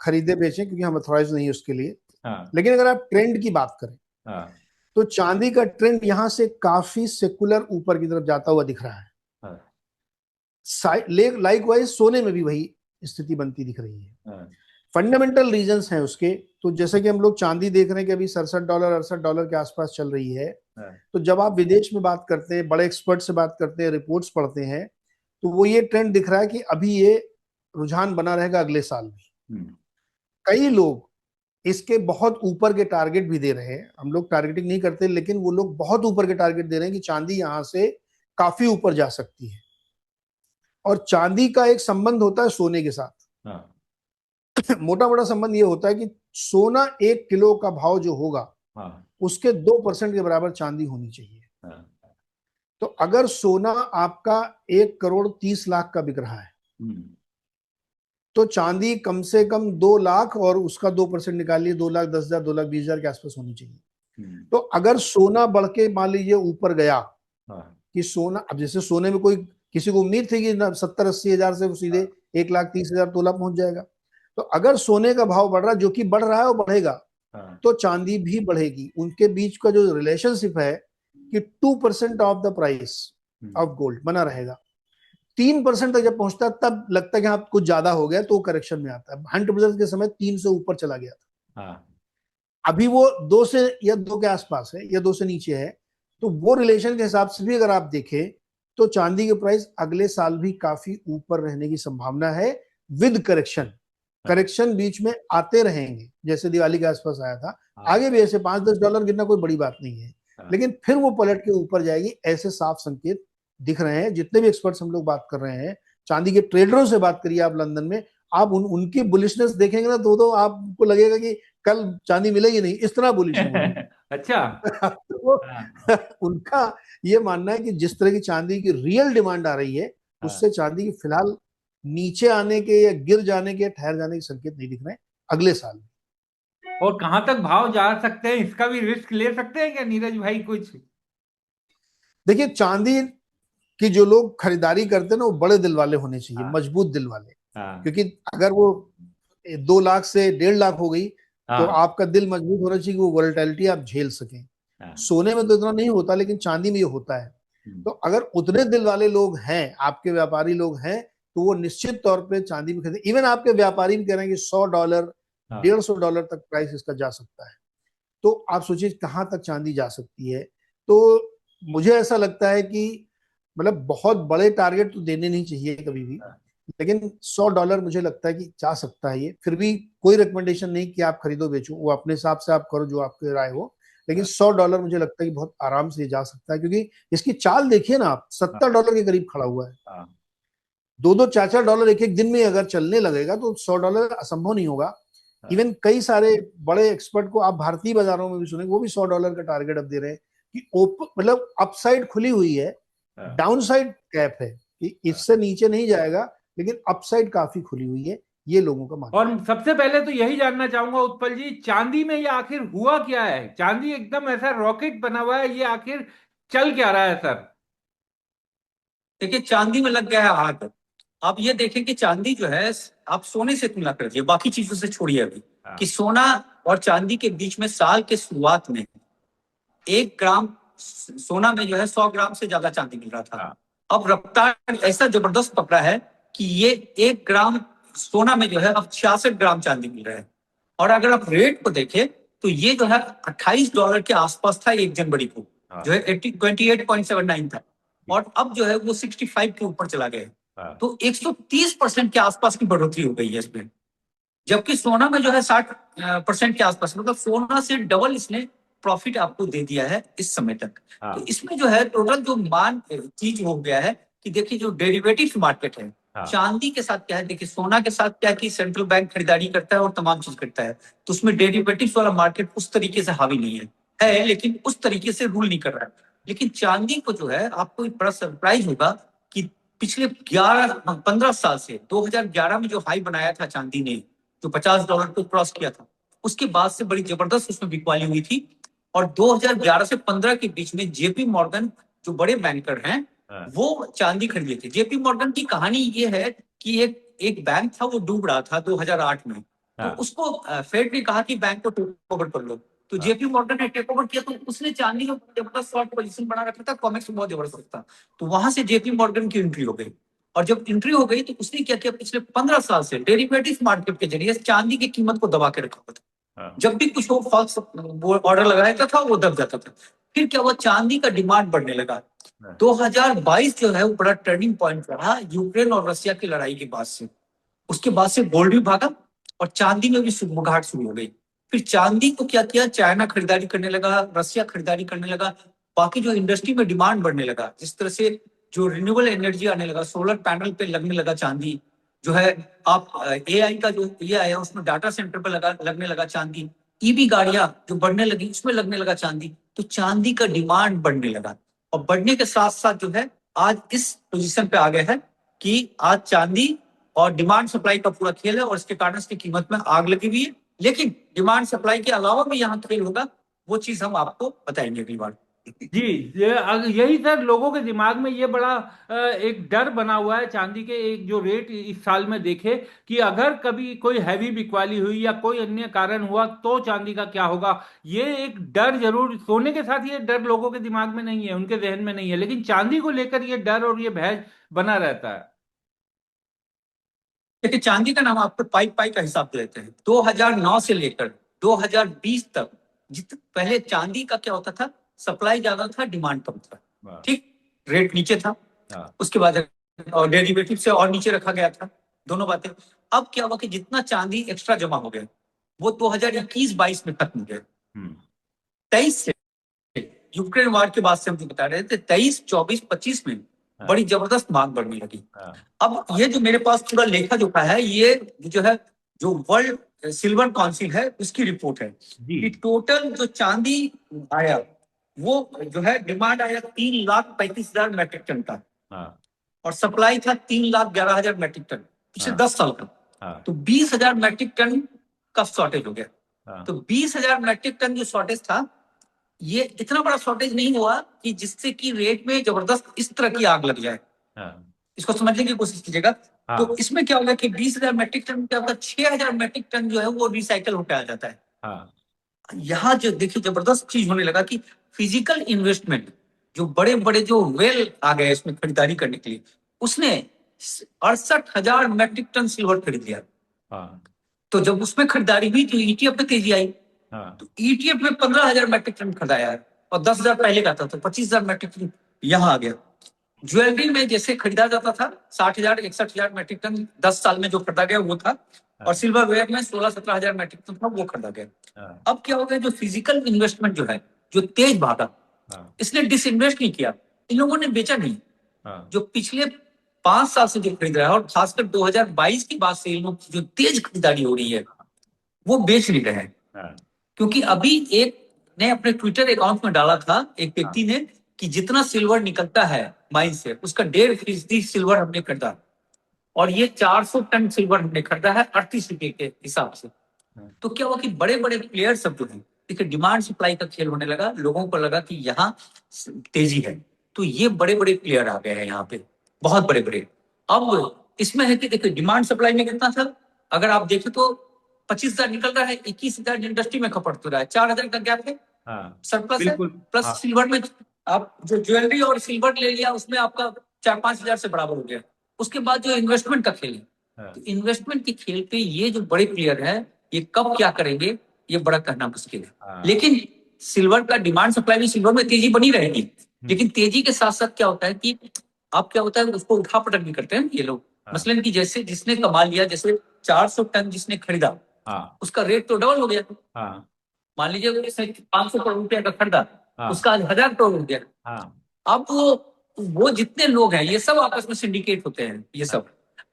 खरीदे बेचें, क्योंकि हम अथॉराइज नहीं है उसके लिए। हाँ। लेकिन अगर आप ट्रेंड की बात करें हाँ। तो चांदी का ट्रेंड यहां से काफी सेकुलर ऊपर की तरफ जाता हुआ दिख रहा है। हाँ। लाइकवाइज सोने में भी वही स्थिति बनती दिख रही है। हाँ। फंडामेंटल रीजंस हैं उसके। तो जैसे कि हम लोग चांदी देख रहे हैं कि अभी $67 $68 के आसपास चल रही है। हाँ। तो जब आप विदेश में बात करते हैं, बड़े एक्सपर्ट से बात करते हैं, रिपोर्ट्स पढ़ते हैं, तो वो ये ट्रेंड दिख रहा है कि अभी ये रुझान बना रहेगा अगले साल भी। कई लोग इसके बहुत ऊपर के टारगेट भी दे रहे हैं। हम लोग टारगेटिंग नहीं करते, लेकिन वो लोग बहुत ऊपर के टारगेट दे रहे हैं कि चांदी यहां से काफी ऊपर जा सकती है। और चांदी का एक संबंध होता है सोने के साथ। हाँ। मोटा मोटा संबंध ये होता है कि सोना 1 किलो का भाव जो होगा हाँ। उसके 2% के बराबर चांदी होनी चाहिए। हाँ। तो अगर सोना आपका 1 करोड़ 30 लाख का बिक रहा है, तो चांदी कम से कम 2 लाख और उसका 2% निकालिए, 2,10,000 2,20,000 के आसपास होनी चाहिए। तो अगर सोना बढ़ के मान लीजिए ऊपर गया, कि सोना, अब जैसे सोने में कोई किसी को उम्मीद थी कि 70-80 हजार से सीधे 1,30,000 तोला पहुंच जाएगा। तो अगर सोने का भाव बढ़ रहा है, जो कि बढ़ रहा है, वो बढ़ेगा, तो चांदी भी बढ़ेगी। उनके बीच का जो रिलेशनशिप है कि 2% of the price of gold बना रहेगा। 3% तक जब पहुंचता है तब लगता है कि हाँ कुछ ज्यादा हो गया, तो करेक्शन में आता है। हंट ब्रदर्स के समय 3 से ऊपर चला गया था। अभी वो 2 से या 2 के आसपास है या 2 से नीचे है। तो वो रिलेशन के हिसाब से भी अगर आप देखें तो चांदी के प्राइस अगले साल भी काफी ऊपर रहने की संभावना है, विद करेक्शन। करेक्शन बीच में आते रहेंगे, जैसे दिवाली के आसपास आया था। आगे भी ऐसे $5-10 गिरना कोई बड़ी बात नहीं है, लेकिन फिर वो पलट के ऊपर जाएगी, ऐसे साफ संकेत दिख रहे हैं। जितने भी एक्सपर्ट्स हम लोग बात कर रहे हैं, चांदी के ट्रेडरों से बात करिए आप लंदन में, आप उनकी बुलिशनेस देखेंगे ना, तो आपको लगेगा कि कल चांदी मिलेगी नहीं, इस तरह बुलिश है वो लोग। अच्छा। तो उनका ये मानना है कि जिस तरह की चांदी की रियल डिमांड आ रही है, उससे चांदी की फिलहाल नीचे आने के या गिर जाने के, ठहर जाने के संकेत नहीं दिख रहे हैं अगले साल। और कहां तक भाव जा सकते हैं, इसका भी रिस्क ले सकते हैं क्या नीरज भाई कुछ? देखिए, चांदी की जो लोग खरीदारी करते हैं ना, वो बड़े दिल वाले होने चाहिए, मजबूत दिल वाले। क्योंकि अगर वो 2 लाख से 1.5 लाख हो गई, तो आपका दिल मजबूत होना चाहिए कि वो वोलेटिलिटी आप झेल सकें। सोने में तो इतना नहीं होता, लेकिन चांदी में ये होता है। तो अगर उतने दिल वाले लोग हैं, आपके व्यापारी लोग हैं, तो वो निश्चित तौर पे चांदी में खरीदें। इवन आपके व्यापारी भी कह रहे हैं कि $100 $150 तक प्राइस इसका जा सकता है। तो आप सोचिए कहां तक चांदी जा सकती है। तो मुझे ऐसा लगता है कि मतलब बहुत बड़े टारगेट तो देने नहीं चाहिए कभी भी, लेकिन $100 मुझे लगता है कि जा सकता है ये। फिर भी कोई रिकमेंडेशन नहीं कि आप खरीदो बेचो, वो अपने हिसाब से आप करो जो आपकी राय हो। लेकिन $100 मुझे लगता है कि बहुत आराम से जा सकता है, क्योंकि इसकी चाल देखिए ना आप, $70 के करीब खड़ा हुआ है। 2-4 एक एक दिन में अगर चलने लगेगा तो $100 असंभव नहीं होगा। इवन कई सारे बड़े एक्सपर्ट को आप भारतीय बाजारों में भी सुनेंगे, वो भी $100 का टारगेट अब दे रहे हैं कि मतलब अपसाइड खुली हुई है, डाउनसाइड कैप है कि इससे नीचे नहीं जाएगा, लेकिन अपसाइड काफी खुली हुई है, ये लोगों का मानना। और सबसे पहले तो यही जानना चाहूंगा उत्पल जी, चांदी में ये आखिर हुआ क्या है? चांदी एकदम ऐसा रॉकेट बना हुआ है, ये आखिर चल क्या रहा है सर? देखिए, चांदी में लग गया है आग। आप ये देखें कि चांदी जो है, आप सोने से तुलना कर दिए, बाकी चीजों से छोड़िए अभी, कि सोना और चांदी के बीच में साल के शुरुआत में 1 ग्राम सोना में जो है 100 ग्राम से ज्यादा चांदी मिल रहा था। अब रफ्तार ऐसा जबरदस्त पकड़ा है कि ये 1 ग्राम सोना में जो है अब 66 ग्राम चांदी मिल रहा है। और अगर आप रेट को देखें तो ये जो है $28 के आसपास था 1 जनवरी को, जो है 28.79 था, और अब जो है वो 65 के ऊपर चला गया। तो 130% के आसपास की बढ़ोतरी हो गई है इसमें। जबकि सोना में जो है 60% के आसपास, मतलब सोना से डबल इसने प्रॉफिट आपको दे दिया है इस समय तक। तो इसमें जो है टोटल जो मान चीज हो गया है कि देखिए, जो डेरिवेटिव मार्केट है हाँ। चांदी के साथ क्या है, देखिए सोना के साथ क्या है कि सेंट्रल बैंक खरीदारी करता है और तमाम चीज करता है, तो उसमें डेरिवेटिव्स वाला मार्केट उस तरीके से हावी नहीं है लेकिन उस तरीके से रूल नहीं कर रहा है। लेकिन चांदी को जो है, आपको एक बड़ा सरप्राइज होगा कि पिछले 15 साल से 2011 में जो हाई बनाया था चांदी ने, जो $50 को क्रॉस किया था, उसके बाद से बड़ी जबरदस्त उसमें बिकवाली हुई थी। और 2011 से 15 के बीच में जेपी मॉर्गन जो बड़े बैंकर हैं वो चांदी खरीदे थे। जेपी मॉर्गन की कहानी ये है कि एक बैंक था, वो डूब रहा था 2008 में, तो उसको फेड ने कहा कि बैंक को टेक ओवर कर लो, तो जेपी मॉर्गन ने टेक ओवर किया, तो उसने चांदी को जबरदस्त शॉर्ट पोजीशन बना रखा था, कॉमिक्स बहुत जबरदस्त था, तो वहां से जेपी मॉर्गन की एंट्री हो गई। और जब एंट्री हो गई तो उसने क्या किया, पिछले 15 साल से डेरिवेटिव मार्केट के जरिए चांदी की कीमत को दबा के रखा हुआ था। जब भी कुछ वो फॉल्स ऑर्डर लगाया था वो दब जाता था। फिर क्या हुआ, चांदी का डिमांड बढ़ने लगा। 2022 जो है वो बड़ा टर्निंग पॉइंट रहा यूक्रेन और रशिया की लड़ाई के बाद से। उसके बाद से गोल्ड भी भागा और चांदी में भी सुगबुगाहट शुरू हो गई। फिर चांदी को क्या किया, चाइना खरीदारी करने लगा, रशिया खरीदारी करने लगा, बाकी जो इंडस्ट्री में डिमांड बढ़ने लगा, जिस तरह से जो रिन्यूएबल एनर्जी आने लगा, सोलर पैनल पे लगने लगा चांदी, जो है आप एआई का जो ये आया उसमें डाटा सेंटर पे लगने लगा चांदी, ईवी गाड़ियां जो बढ़ने लगी उसमें लगने लगा चांदी, तो चांदी का डिमांड बढ़ने लगा। और बढ़ने के साथ साथ जो है आज इस पोजीशन पे आ गए हैं कि आज चांदी और डिमांड सप्लाई का पूरा खेल है और इसके कारण इसकी कीमत में आग लगी हुई है। लेकिन डिमांड सप्लाई के अलावा भी यहाँ खेल होगा, वो चीज हम आपको बताएंगे अगली बार। जी, यही सर लोगों के दिमाग में ये बड़ा एक डर बना हुआ है चांदी के एक जो रेट इस साल में देखे कि अगर कभी कोई हैवी बिकवाली हुई या कोई अन्य कारण हुआ तो चांदी का क्या होगा। ये एक डर जरूर, सोने के साथ ये डर लोगों के दिमाग में नहीं है, उनके जहन में नहीं है, लेकिन चांदी को लेकर ये डर और ये भय बना रहता है। देखिए चांदी का नाम आपको पाई का हिसाब देते हैं। 2009 से लेकर 2020 तक पहले चांदी का क्या होता था, सप्लाई ज्यादा था, डिमांड कम था, ठीक, रेट नीचे था। उसके बाद और डेरिवेटिव से और नीचे रखा गया था, दोनों बातें। अब क्या हुआ कि जितना चांदी एक्स्ट्रा जमा हो गया वो 2021-22 में खत्म हो गया। 23 से यूक्रेन वार के बाद से हम जो बता रहे थे 23, 24, 25 में बड़ी जबरदस्त मांग बढ़ने लगी। अब ये जो मेरे पास पूरा लेखा जोखा है, ये जो है जो वर्ल्ड सिल्वर काउंसिल है उसकी रिपोर्ट है कि टोटल जो चांदी आया वो जो है डिमांड आया 3,35,000 मैट्रिक टन का और सप्लाई था 3,11,000 मैट्रिक टन पिछले 10 साल का। तो 20,000 मैट्रिक टन का शॉर्टेज हो गया। तो 20,000 मैट्रिक टन जो शॉर्टेज था, ये इतना बड़ा शॉर्टेज नहीं हुआ कि जिससे कि रेट में जबरदस्त इस तरह की आग लग जाए। इसको समझने की कोशिश कीजिएगा। तो इसमें क्या होगा कि 20,000 मैट्रिक टन क्या होगा, 6,000 मैट्रिक टन जो है वो रिसाइकल होकर आ जाता है। यहाँ जो देखिए जबरदस्त चीज होने लगा कि फिजिकल इन्वेस्टमेंट जो बड़े बड़े जो वेल आ गए इसमें खरीदारी करने के लिए, उसने 68,000 मैट्रिक टन सिल्वर खरीद लिया। तो जब उसमें खरीदारी हुई तो ईटीएफ में तेजी आई। तो ईटीएफ में 15,000 मैट्रिक टन खरीदाया है और 10,000 पहले का था, तो 25,000 मैट्रिक टन यहाँ आ गया। ज्वेलरी में जैसे खरीदा जाता था 60,000 61,000 मैट्रिक टन 10 साल में जो खरीदा गया वो था, और सिल्वर वेयर में 16-17,000 मैट्रिक टन था वो खरीदा गया। अब क्या हो गया, जो फिजिकल इन्वेस्टमेंट जो है जो तेज भागा, इसने डिसइन्वेस्ट नहीं किया, इन लोगों ने बेचा नहीं। जो पिछले 5 साल से जो खरीद रहा है और खासकर 2022 के बाद से इन लोग जो तेज खरीदारी हो रही है वो बेच नहीं रहे हैं। क्योंकि अभी एक ने अपने ट्विटर अकाउंट में डाला था एक व्यक्ति ने कि जितना सिल्वर निकलता है माइन से उसका 1.5% सिल्वर हमने खरीदा, और ये 400 टन सिल्वर हमने खरीदा है 38 रुपए के हिसाब से। तो क्या हुआ कि बड़े बड़े प्लेयर सब जो है, देखिए डिमांड सप्लाई का खेल होने लगा, लोगों को लगा कि यहाँ तेजी है, तो ये बड़े बड़े प्लेयर आ गए हैं यहाँ पे, बहुत बड़े बड़े। अब इसमें है कि देखिए डिमांड सप्लाई में कितना था, अगर आप देखें तो 25,000 निकल रहा है, 21,000 इंडस्ट्री में खपत हो रहा है, 4,000 का गैप है, सरप्लस है। प्लस सिल्वर में आप जो ज्वेलरी और सिल्वर ले लिया उसमें आपका 4-5,000 से बराबर हो गया। उसके बाद जो इन्वेस्टमेंट का खेल है, तो इन्वेस्टमेंट के खेल पे ये जो बड़े प्लेयर है ये कब क्या करेंगे ये बड़ा कहना मुश्किल है। लेकिन सिल्वर का डिमांड सप्लाई में सिल्वर में तेजी बनी रहेगी, लेकिन तेजी के साथ साथ क्या होता है कि अब क्या होता है उसको उठा पटक भी करते हैं ये लोग। मसलन कि जैसे जिसने कमा लिया, जैसे 400 टन जिसने खरीदा उसका रेट तो डबल हो गया। मान लीजिए 500 करोड़ रुपया का खरीदा, उसका 1,000 करोड़ हो गया। अब वो जितने लोग हैं ये सब आपस में सिंडिकेट होते हैं, ये सब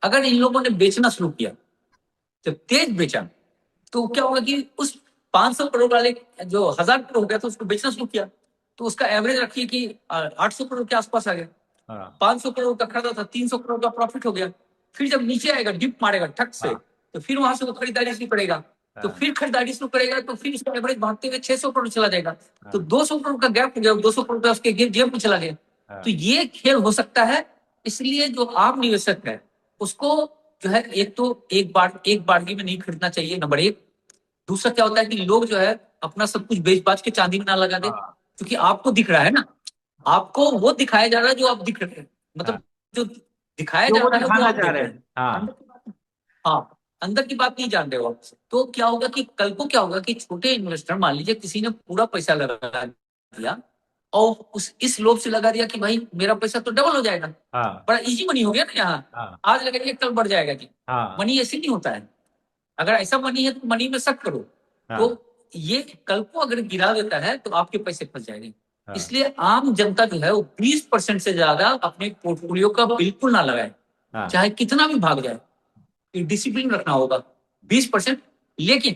अगर इन लोगों ने बेचना शुरू किया, जब तेज बेचा, तो क्या होगा कि उस 500 करोड़ वाले जो 1000 करोड़ हो गया था उसको बेचना शुरू किया, तो उसका एवरेज रखिए कि 800 करोड़ के आसपास आ गया। 500 करोड़ का खरीदा था, 300 करोड़ का प्रॉफिट हो गया। फिर जब नीचे आएगा, डिप मारेगा ठक से, तो फिर वहां से वो खरीदारी शुरू करेगा, तो फिर खरीदारी शुरू करेगा, तो फिर इसका एवरेज भागते हुए 600 करोड़ चला जाएगा, तो 200 करोड़ का गैप हो गया, 200 करोड़ का उसके जेब में चला गया। तो ये खेल हो सकता है। इसलिए जो आम निवेशक है उसको जो है, एक तो एक बारगी में नहीं खरीदना चाहिए, नंबर एक। दूसरा क्या होता है कि लोग जो है अपना सब कुछ बेच बाच के चांदी में ना लगा दे, क्योंकि आपको दिख रहा है ना, आपको वो दिखाया जा रहा है जो आप दिख रहे हैं, मतलब जो दिखाया जा रहा है वो आप देख रहे हैं। हाँ, अंदर की बात नहीं जान रहे हो आप। तो क्या होगा कि कल को क्या होगा कि छोटे इन्वेस्टर, मान लीजिए किसी ने पूरा पैसा लगा दिया और इस लोभ से लगा दिया कि भाई मेरा पैसा तो डबल हो जाएगा, बड़ा इजी मनी हो गया ना यहाँ, आज लगाइए कल बढ़ जाएगा जी। मनी ऐसे नहीं होता है। अगर ऐसा मनी है तो मनी में शक करो, तो ये कल को अगर गिरा देता है तो आपके पैसे फंस जाएंगे। इसलिए आम जनता जो है वो 20% से ज्यादा अपने पोर्टफोलियो का बिल्कुल ना लगाए, चाहे कितना भी भाग जाए। डिसिप्लिन रखना होगा 20%। लेकिन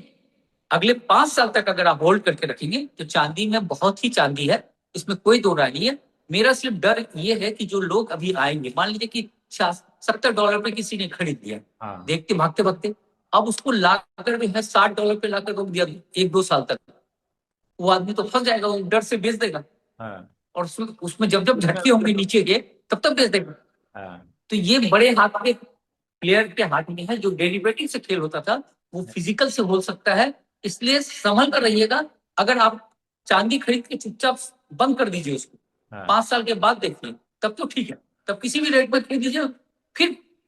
अगले 5 साल तक अगर आप होल्ड करके रखेंगे तो चांदी में बहुत ही चांदी है, इसमें कोई दो राय नहीं है। मेरा सिर्फ डर ये है कि जो लोग अभी आएंगे, मान लीजिए कि $70 पे किसी ने खरीद लिया, देखते भागते भागते, अब उसको लाकर भी है $60 पे लाकर रोक दिया 1-2 साल तक, वो आदमी तो फंस जाएगा, वो डर से बेच देगा। और उसमें जब जब झटके होंगे नीचे के, तब तक बेच देगा। तो ये बड़े हाथ के प्लेयर के हाथ में है। जो डेरिवेटिव से खेल होता था वो फिजिकल से हो सकता है, इसलिए संभल कर रहिएगा। अगर आप चांदी खरीद के चुपचाप बंद कर दीजिए उसको, 5 साल के बाद देखिए, तब तो ठीक है, तब किसी भी रेट पर खरीद दीजिए।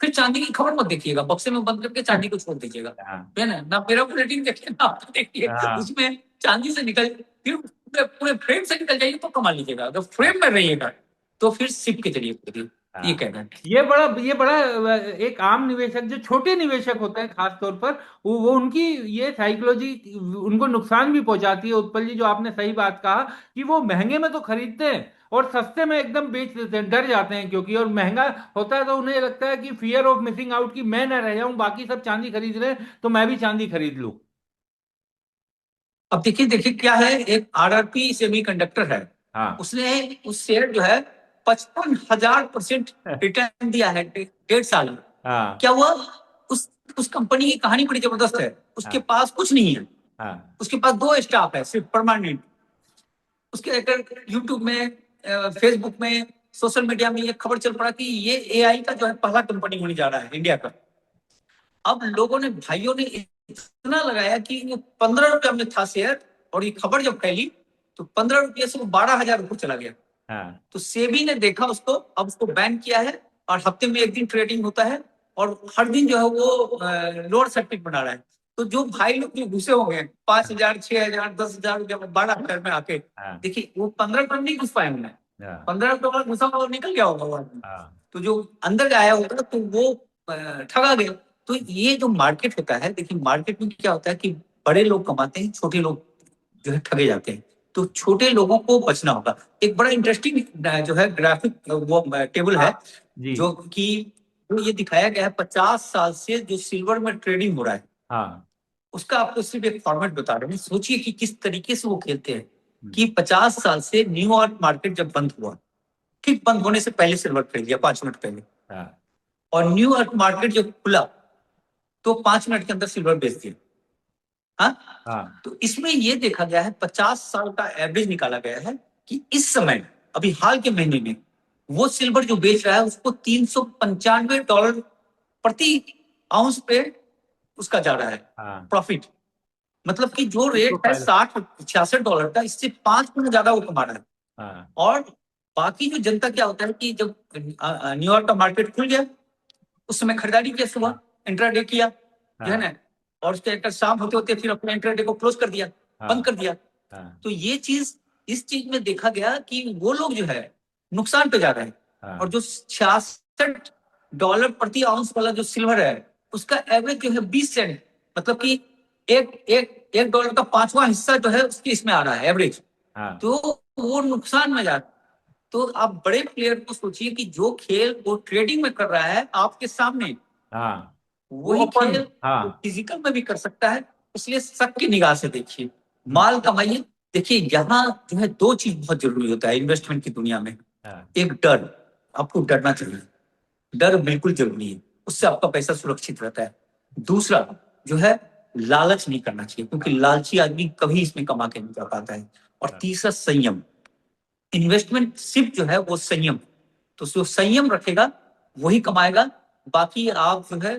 फिर चांदी की खबर मत देखिएगा, बक्से में बंद करके चांदी को छोड़ दीजिएगा, है ना मेरा रेटिंग देखिए ना, आप देखिए उसमें चांदी से निकल, फिर पूरे फ्रेम से निकल जाइए तो कमा लीजिएगा। अगर फ्रेम में रहिएगा तो फिर सिप के चलिए। ये कहना है। ये बड़ा एक आम निवेशक, जो छोटे निवेशक होते हैं खास तौर पर, वो उनकी ये साइकोलॉजी उनको नुकसान भी पहुंचाती है। उत्पल जी, जो आपने सही बात कहा कि वो महंगे में तो खरीदते हैं और सस्ते में एकदम बेच देते हैं, डर जाते हैं क्योंकि, और महंगा होता है तो उन्हें लगता है कि फियर ऑफ मिसिंग आउट, की मैं ना रह जाऊं, बाकी सब चांदी खरीद रहे हैं तो मैं भी चांदी खरीद लूं। अब देखिए क्या है, एक आरआरपी सेमीकंडक्टर है, उसने उस शेयर जो है 55,000% रिटर्न दिया है 1.5 साल में। क्या हुआ? उस कंपनी की कहानी बड़ी जबरदस्त है। उसके पास कुछ नहीं है, उसके पास 2 स्टाफ है सिर्फ परमानेंट। उसके अगर यूट्यूब में, फेसबुक में, सोशल मीडिया में ये खबर चल पड़ा कि ये एआई का जो है पहला कंपनी होने जा रहा है इंडिया का। अब लोगों ने, भाइयों ने इतना लगाया कि वो 15 रुपया में था शेयर, और ये खबर जब फैली तो 15 रुपये से वो 12,000 ऊपर चला गया। तो सेबी ने देखा उसको, अब उसको बैन किया है, और हफ्ते में 1 दिन ट्रेडिंग होता है, और हर दिन जो है वो लोअर सर्किट बना रहा है। तो जो भाई लोग जो घुसे होंगे 5,000, 6,000, 10,000 रुपया, 12,000 में आके, देखिए वो 15 करोड़ नहीं घुस पाए होंगे, 15 करोड़ घुसा हुआ निकल गया होगा वो आदमी। तो जो अंदर आया होगा तो वो ठगा गया। तो ये जो मार्केट होता है, देखिए मार्केट में क्या होता है कि बड़े लोग कमाते हैं, छोटे लोग जो है ठगे जाते हैं। तो छोटे लोगों को बचना होगा। एक बड़ा इंटरेस्टिंग जो है ग्राफिक वो टेबल है, जो कि ये दिखाया गया है 50 साल से जो सिल्वर में ट्रेडिंग हो रहा है, उसका आपको सिर्फ एक फॉर्मेट बता रहे हैं। सोचिए कि किस तरीके से वो खेलते हैं कि 50 साल से न्यूयॉर्क मार्केट जब बंद हुआ, ठीक बंद होने से पहले सिल्वर खरीद लिया 5 मिनट पहले, और न्यूयॉर्क मार्केट जब खुला तो 5 मिनट के अंदर सिल्वर बेच दिया। तो इसमें ये देखा गया है, 50 साल का एवरेज निकाला गया है कि इस समय अभी हाल के महीने में वो सिल्वर जो बेच रहा है उसको $395 प्रति आउंस पे उसका जा रहा है प्रॉफिट। मतलब कि जो रेट है $60-66 का, इससे 5 गुना ज्यादा वो कमा रहा है। और बाकी जो जनता क्या होता है कि जब न्यूयॉर्क का मार्केट खुल गया उस समय खरीदारी किया, सुबह इंट्राडे किया, जो है ना, और उसके शाम होते होते फिर अपने इंट्राडे को क्लोज कर दिया, बंद कर दिया। तो ये चीज, इस चीज में देखा गया कि वो लोग जो है नुकसान पे जा रहे हैं। और जो $66 प्रति आउंस वाला जो सिल्वर है उसका एवरेज जो है 20 सेंट, मतलब कि एक डॉलर का 5वां हिस्सा जो है उसके इसमें आ रहा है एवरेज। तो वो नुकसान में जा रहा है। तो आप बड़े प्लेयर को सोचिए कि जो खेल वो ट्रेडिंग में कर रहा है आपके सामने, हाँ वो वही अपन। खेल हाँ फिजिकल में भी कर सकता है। इसलिए सबकी निगाह से देखिए, माल कमाइए। देखिए यहाँ जो है दो चीज बहुत जरूरी होता है इन्वेस्टमेंट की दुनिया में। हाँ एक डर, आपको डरना चाहिए, डर बिल्कुल जरूरी है, उससे आपका पैसा सुरक्षित रहता है। दूसरा जो है, लालच नहीं करना चाहिए, क्योंकि लालची आदमी कभी इसमें कमा के नहीं कर पाता है। और तीसरा संयम, इन्वेस्टमेंट सिर्फ जो है वो संयम, तो जो संयम रखेगा वही कमाएगा। बाकी आप जो है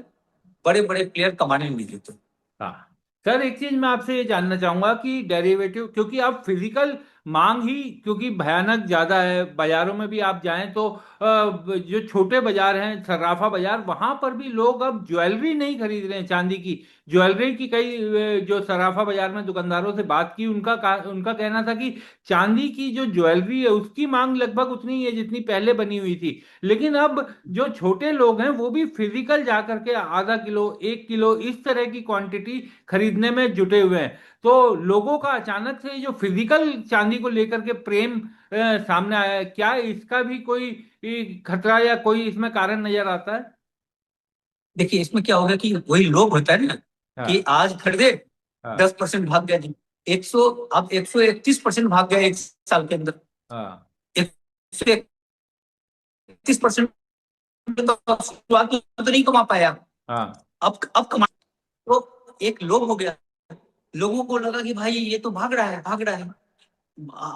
बड़े बड़े प्लेयर कमाने नहीं देते। हाँ सर, एक चीज मैं आपसे ये जानना चाहूंगा कि डेरिवेटिव, क्योंकि अब फिजिकल मांग ही क्योंकि भयानक ज्यादा है, बाजारों में भी आप जाएं तो जो छोटे बाजार हैं, सर्राफा बाजार, वहां पर भी लोग अब ज्वेलरी नहीं खरीद रहे हैं चांदी की। ज्वेलरी की कई जो सर्राफा बाजार में दुकानदारों से बात की, उनका कहना था कि चांदी की जो ज्वेलरी है उसकी मांग लगभग उतनी ही है जितनी पहले बनी हुई थी। लेकिन अब जो छोटे लोग हैं वो भी फिजिकल जाकर के आधा किलो, 1 किलो, इस तरह की क्वांटिटी खरीदने में जुटे हुए हैं। तो लोगों का अचानक से जो फिजिकल चांदी को लेकर के प्रेम सामने आया है, क्या इसका भी कोई खतरा या कोई इसमें कारण नजर आता है? देखिए इसमें क्या होगा कि वही लोग होता है ना, कि हाँ आज खरीदे हाँ 10% भाग गया जी, 100, अब 131% भाग गया एक साल के अंदर। हाँ 131% तो शुरुआत में तो नहीं कमा पाया, हाँ अब कमा। तो एक लोग हो गया, लोगों को लगा कि भाई ये तो भाग रहा है भाग रहा है।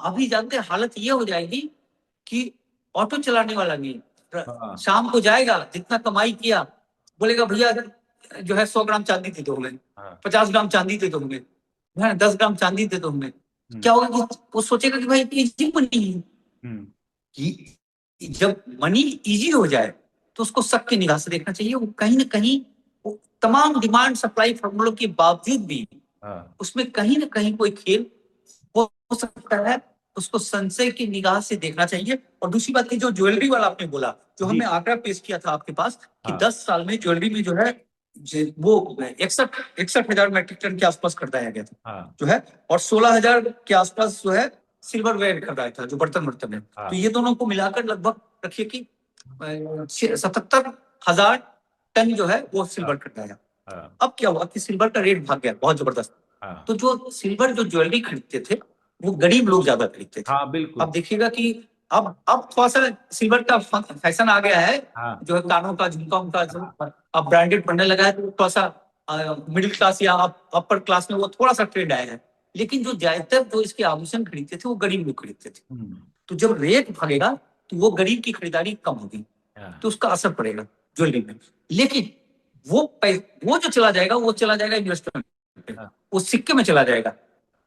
अभी जानते हैं हालत ये हो जाएगी कि ऑटो चलाने वाला नहीं, हाँ शाम को जाएगा जितना कमाई किया, बोलेगा भैया जो है 100 ग्राम चांदी दे दो हमें, हाँ 50 ग्राम चांदी दे दो हमें, 10 ग्राम चांदी दे दो हमें। हम्म क्या होगा कि वो सोचेगा कि भाई इजी मनी है। हम्म जब मनी इजी हो जाए तो उसको सबकी निगाह से देखना चाहिए। वो कहीं ना कहीं वो तमाम डिमांड सप्लाई फॉर्मूलों के बावजूद भी हाँ उसमें कहीं ना कहीं कोई खेल हो सकता है, उसको संशय की निगाह से देखना चाहिए। और दूसरी बात की, जो ज्वेलरी वाला आपने बोला, जो जी हमने आंकड़ा पेश किया था आपके पास, कि हाँ 10 साल में ज्वेलरी में जो है वो 61,000 मेट्रिक टन के आसपास खरीदाया गया था हाँ जो है, और 16,000 के आसपास जो है सिल्वर वेयर खरीदाया था, जो बर्तन बर्तन है। तो हाँ ये दोनों को मिलाकर लगभग रखिए कि 77,000 टन जो है वो सिल्वर खरीदाया। हाँ अब क्या हुआ कि सिल्वर का रेट भाग गया बहुत जबरदस्त। हाँ तो जो सिल्वर जो ज्वेलरी खरीदते थे वो गरीब लोग ज्यादा खरीदते थे। हाँ अब बिल्कुल। देखिएगा कि अब थोड़ा सा सिल्वर का फैशन आ गया है, हाँ जो है कानों का झुमका उनका अब ब्रांडेड बनने लगा है, तो थोड़ा सा मिडिल क्लास या अपर क्लास में वो थोड़ा सा ट्रेंड आया है। लेकिन जो ज्यादातर जो इसके आभूषण खरीदते थे वो गरीब लोग खरीदते थे। हम्म तो जब रेट भागेगा तो वो गरीब की खरीदारी कम होगी, हाँ तो उसका असर पड़ेगा ज्वेलरी में। लेकिन वो जो चला जाएगा वो चला जाएगा इन्वेस्टमेंट पे, हाँ वो सिक्के में चला जाएगा,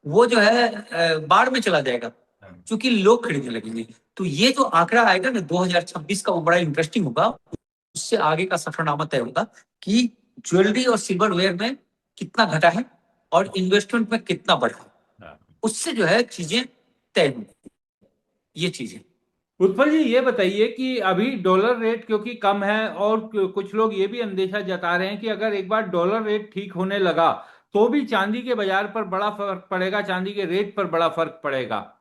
वो जो है बाढ़ में चला जाएगा, हाँ क्योंकि लोग खरीदने लगेंगे। तो ये जो आंकड़ा आएगा ना 2026 का, वो बड़ा इंटरेस्टिंग होगा। उससे आगे का सफरनामा तय होगा कि ज्वेलरी और सिल्वर वेयर में कितना घटा है और इन्वेस्टमेंट में कितना बढ़ा है। हाँ। उससे जो है चीजें तय होंगी, ये चीजें। उत्पल जी, ये बताइए कि अभी डॉलर रेट क्योंकि कम है, और कुछ लोग ये भी अंदेशा जता रहे हैं कि अगर एक बार डॉलर रेट ठीक होने लगा तो भी चांदी के बाजार पर बड़ा फर्क पड़ेगा, चांदी के रेट पर बड़ा फर्क पड़ेगा।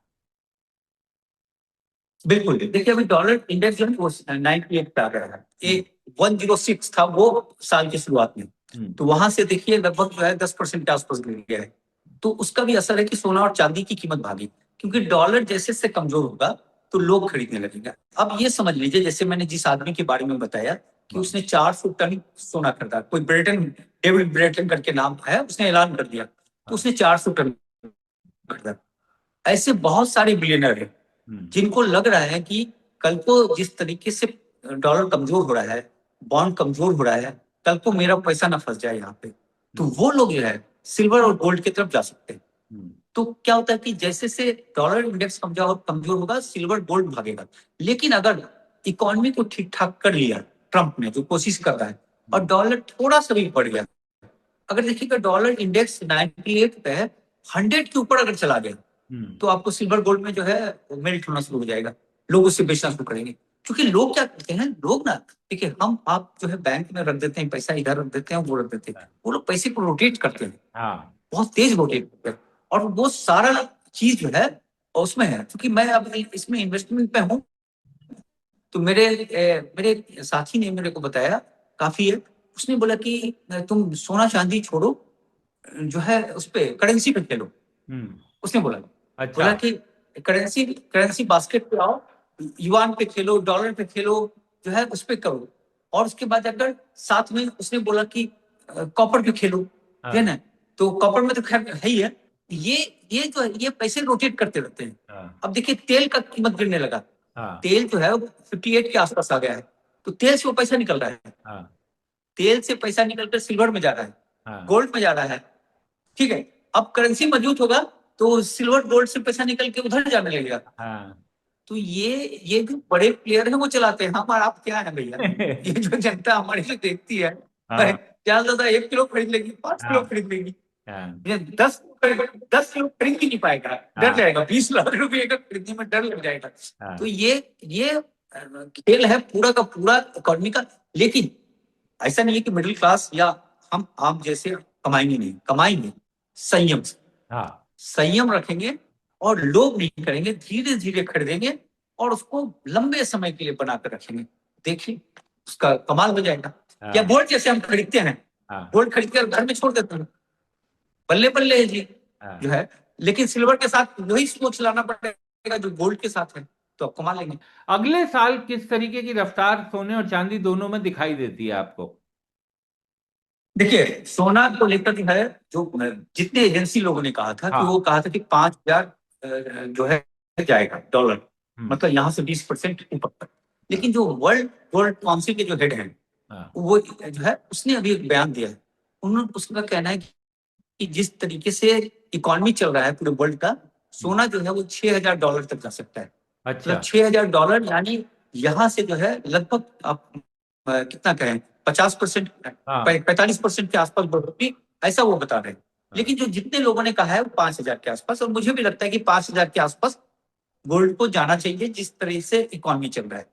बिल्कुल देखिए, अभी डॉलर इंडेक्स जो है वो 98 पे आ गया है। हम्म 106 था वो साल की शुरुआत में, हम्म तो वहां से देखिए लगभग जो है 10% के आसपास गिर गया है। तो उसका भी असर है कि सोना और चांदी की कीमत भागी, क्योंकि डॉलर जैसे से कमजोर होगा तो लोग खरीदने लगेंगे। अब ये समझ लीजिए, जैसे मैंने जिस आदमी के बारे में बताया कि उसने 400 टन सोना खरीदा, कोई ब्रेटन, डेविड ब्रेटन करके नाम है, उसने ऐलान कर दिया, तो हाँ उसने 400 टन खरीदा। ऐसे बहुत सारे बिलियनर हैं हम्म जिनको लग रहा है कि कल को जिस तरीके से डॉलर कमजोर हो रहा है, बॉन्ड कमजोर हो रहा है, कल को मेरा पैसा ना फंस जाए यहाँ पे, तो हम्म वो लोग जो है सिल्वर और गोल्ड की तरफ जा सकते हैं। हम्म तो क्या होता है कि जैसे से डॉलर इंडेक्स कमजोर होगा, सिल्वर गोल्ड भागेगा। लेकिन अगर इकोनॉमी को ठीक ठाक कर लिया ट्रंप ने, जो कोशिश कर रहा है, और डॉलर थोड़ा सा भी बढ़ गया, अगर देखिएगा डॉलर इंडेक्स 98 पे है, 100 के ऊपर अगर चला गया तो आपको सिल्वर गोल्ड में जो है मेल्ट होना शुरू हो जाएगा, लोग उससे बेचना शुरू करेंगे। क्योंकि लोग क्या करते हैं, लोग ना, देखिए हम आप जो है बैंक में रख देते हैं पैसा, इधर रख देते हैं, वो रख देते हैं, वो लोग पैसे को रोटेट करते हैं, हाँ बहुत तेज रोटेट करते हैं। और वो सारा चीज जो है उसमें है, क्योंकि मैं अब इसमें इन्वेस्टमेंट पे हूँ, तो मेरे साथी ने मेरे को बताया काफी है, उसने बोला कि तुम सोना चांदी छोड़ो, जो है उस पे करेंसी पे खेलो। उसने बोला अच्छा। कि करेंसी बास्केट पे आओ, युआन पे खेलो, डॉलर पे खेलो, जो है उस पे करो। और उसके बाद अगर साथ में उसने बोला कि कॉपर पे खेलो, है ना। तो कॉपर में तो खैर है ही है, ये जो है ये पैसे रोटेट करते रहते हैं। अब देखिए तेल का कीमत गिरने लगा, तेल जो है 58 के आसपास आ गया है, तो तेल से वो पैसा निकल रहा है, तेल से पैसा निकलकर सिल्वर में जा रहा है, गोल्ड में जा रहा है। ठीक है, अब करेंसी मजबूत होगा तो सिल्वर गोल्ड से पैसा निकल के उधर जाने लगेगा। तो ये जो बड़े प्लेयर हैं वो चलाते हैं, हम और आप क्या है भैया। ये जो जनता हमारे से देखती है, ज्यादा ज्यादा 1 किलो खरीद लेगी, 5 किलो खरीद लेगी, 10 किलो खरीद ही नहीं पाएगा, डर जाएगा। 20 लाख रुपए का खरीदने में डर लग जाएगा। तो ये खेल है पूरा का पूरा इकोनॉमी का। लेकिन ऐसा नहीं है कि मिडिल क्लास या हम आम जैसे कमाएंगे नहीं, कमाएंगे संयम से। संयम रखेंगे और लोभ नहीं करेंगे, धीरे धीरे खरीदेंगे और उसको लंबे समय के लिए बनाकर रखेंगे। देखिए उसका कमाल हो जाएगा। या गोल्ड जैसे हम खरीदते हैं, गोल्ड खरीद कर घर में छोड़ देते हैं, बल्ले बल्ले है जी जो है। लेकिन सिल्वर के साथ वही सोच लाना पड़ेगा जो गोल्ड के साथ है, तो आप कमा लेंगे। अगले साल किस तरीके की रफ्तार सोने और चांदी दोनों में दिखाई देती है आपको? देखिए सोना को लेकर जो है, जो जितने एजेंसी लोगों ने कहा था कि वो कहा था कि 5,000 जो है जाएगा डॉलर, मतलब यहाँ से 20% ऊपर तक। लेकिन जो वर्ल्ड गोल्ड काउंसिल के जो हेड हैं, वो जो है उसने अभी एक बयान दिया है। उन्होंने उसका कहना है कि जिस तरीके से इकोनॉमी चल रहा है पूरे वर्ल्ड का, सोना जो है वो $6,000 तक जा सकता है। मतलब $6,000 यानी यहाँ से जो है लगभग आप कितना कहें 50%, 45% के आसपास बढ़ोतरी, ऐसा वो बता रहे हैं। लेकिन जो जितने लोगों ने कहा है वो 5,000 के आसपास, और मुझे भी लगता है कि 5,000 के आसपास गोल्ड को जाना चाहिए जिस तरह से इकोनॉमी चल रहा है।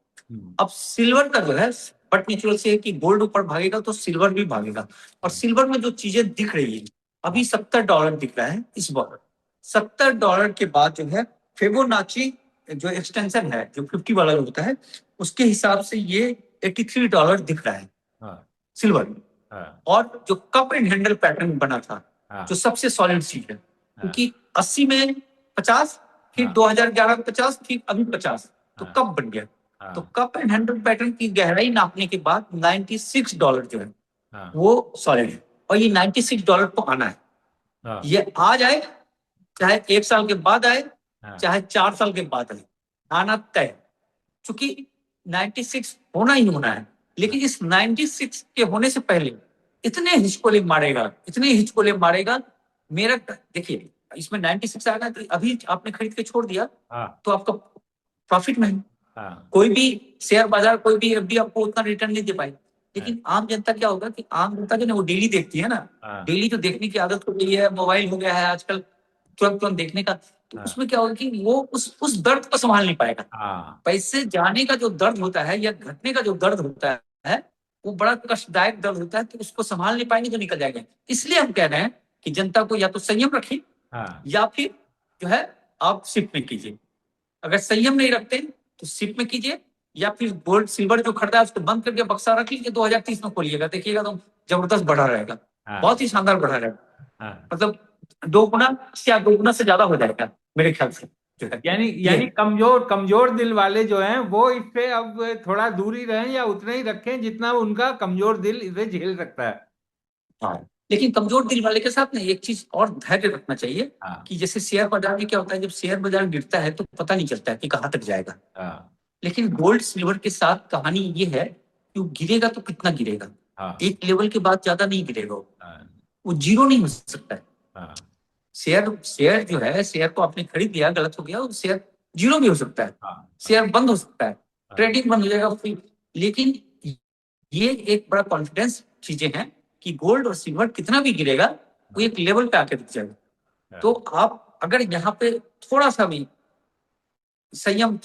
अब सिल्वर का जो है बट नेचुरल से है कि गोल्ड ऊपर भागेगा तो सिल्वर भी भागेगा। और सिल्वर में जो चीजें दिख रही है अभी $70 दिख रहा है इस बार। $70 के बाद जो है फिबोनाची जो एक्सटेंशन है, जो 50 वाला होता है, उसके हिसाब से ये $83 दिख रहा है सिल्वर। और जो कप एंड हैंडल पैटर्न बना था, जो सबसे सॉलिड चीज है, क्योंकि 80 में 50, फिर 2011 में 50, फिर अभी 50, तो कप बन गया। तो कप एंड हैंडल पैटर्न की गहराई नापने के बाद $96 जो है वो सॉलिड है, और ये $96 को आना है। ये आ जाए, चाहे 1 साल के बाद आए, चाहे 4 साल के बाद आए, आना तय। चूंकि 96 होना ही होना है। लेकिन इस 96 के होने से पहले इतने हिचकोले मारेगा मेरा। देखिए इसमें 96 आएगा तो अभी आपने खरीद के छोड़ दिया तो आपका प्रॉफिट में है। कोई भी शेयर बाजार, कोई भी एफडी आपको उतना रिटर्न नहीं दे पाएगी। लेकिन आम जनता क्या होगा कि आम जनता जो ना वो डेली देखती है ना, डेली जो देखने की आदत हो गई है, मोबाइल हो गया है आजकल तुरंत देखने का, तो उसमें क्या होगा कि वो उस दर्द को संभाल नहीं पाएगा। पैसे जाने का जो दर्द होता है या घटने का जो दर्द होता है वो बड़ा कष्टदायक दर्द होता है, तो उसको संभाल नहीं पाएंगे तो निकल जाएंगे। इसलिए हम कह रहे हैं कि जनता को या तो संयम रखिए या फिर जो है आप सिप में कीजिए। अगर संयम नहीं रखते तो सिप में कीजिए, या फिर गोल्ड सिल्वर जो खरीदा है उसको बंद करके बक्सा रख लीजिए, 2030 में खोलिएगा, देखिएगा तो जबरदस्त बढ़ा रहेगा, बहुत ही शानदार बढ़ा रहेगा। मतलब 2 गुना या 2 गुना से ज्यादा हो जाएगा मेरे ख्याल से। यानी कमजोर दिल वाले जो हैं वो इससे अब थोड़ा दूरी रहें या उतना ही रखें जितना उनका कमजोर दिल इसे झेल सकता है। लेकिन कमजोर दिल वाले के साथ ना एक चीज और धैर्य रखना चाहिए कि जैसे शेयर बाजार में क्या होता है, जब शेयर बाजार गिरता है तो पता नहीं चलता है कि कहाँ तक जाएगा। लेकिन गोल्ड सिल्वर के साथ कहानी ये है कि वो गिरेगा तो कितना गिरेगा, एक लेवल के बाद ज्यादा नहीं गिरेगा, वो जीरो नहीं हो सकता है। शेयर जो है, शेयर को आपने खरीद लिया, गलत हो गया, शेयर जीरो भी हो सकता है, शेयर बंद हो सकता है, ट्रेडिंग बंद हो जाएगा। लेकिन ये एक बड़ा कॉन्फिडेंस चीजें हैं कि गोल्ड और सिल्वर कितना भी गिरेगा वो एक लेवल पे आके दिख जाएगा। तो आप अगर यहाँ पे थोड़ा सा भी संयम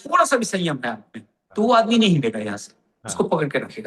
है आप में, तो वो आदमी नहीं हिलेगा यहाँ से, उसको पकड़ के रखेगा।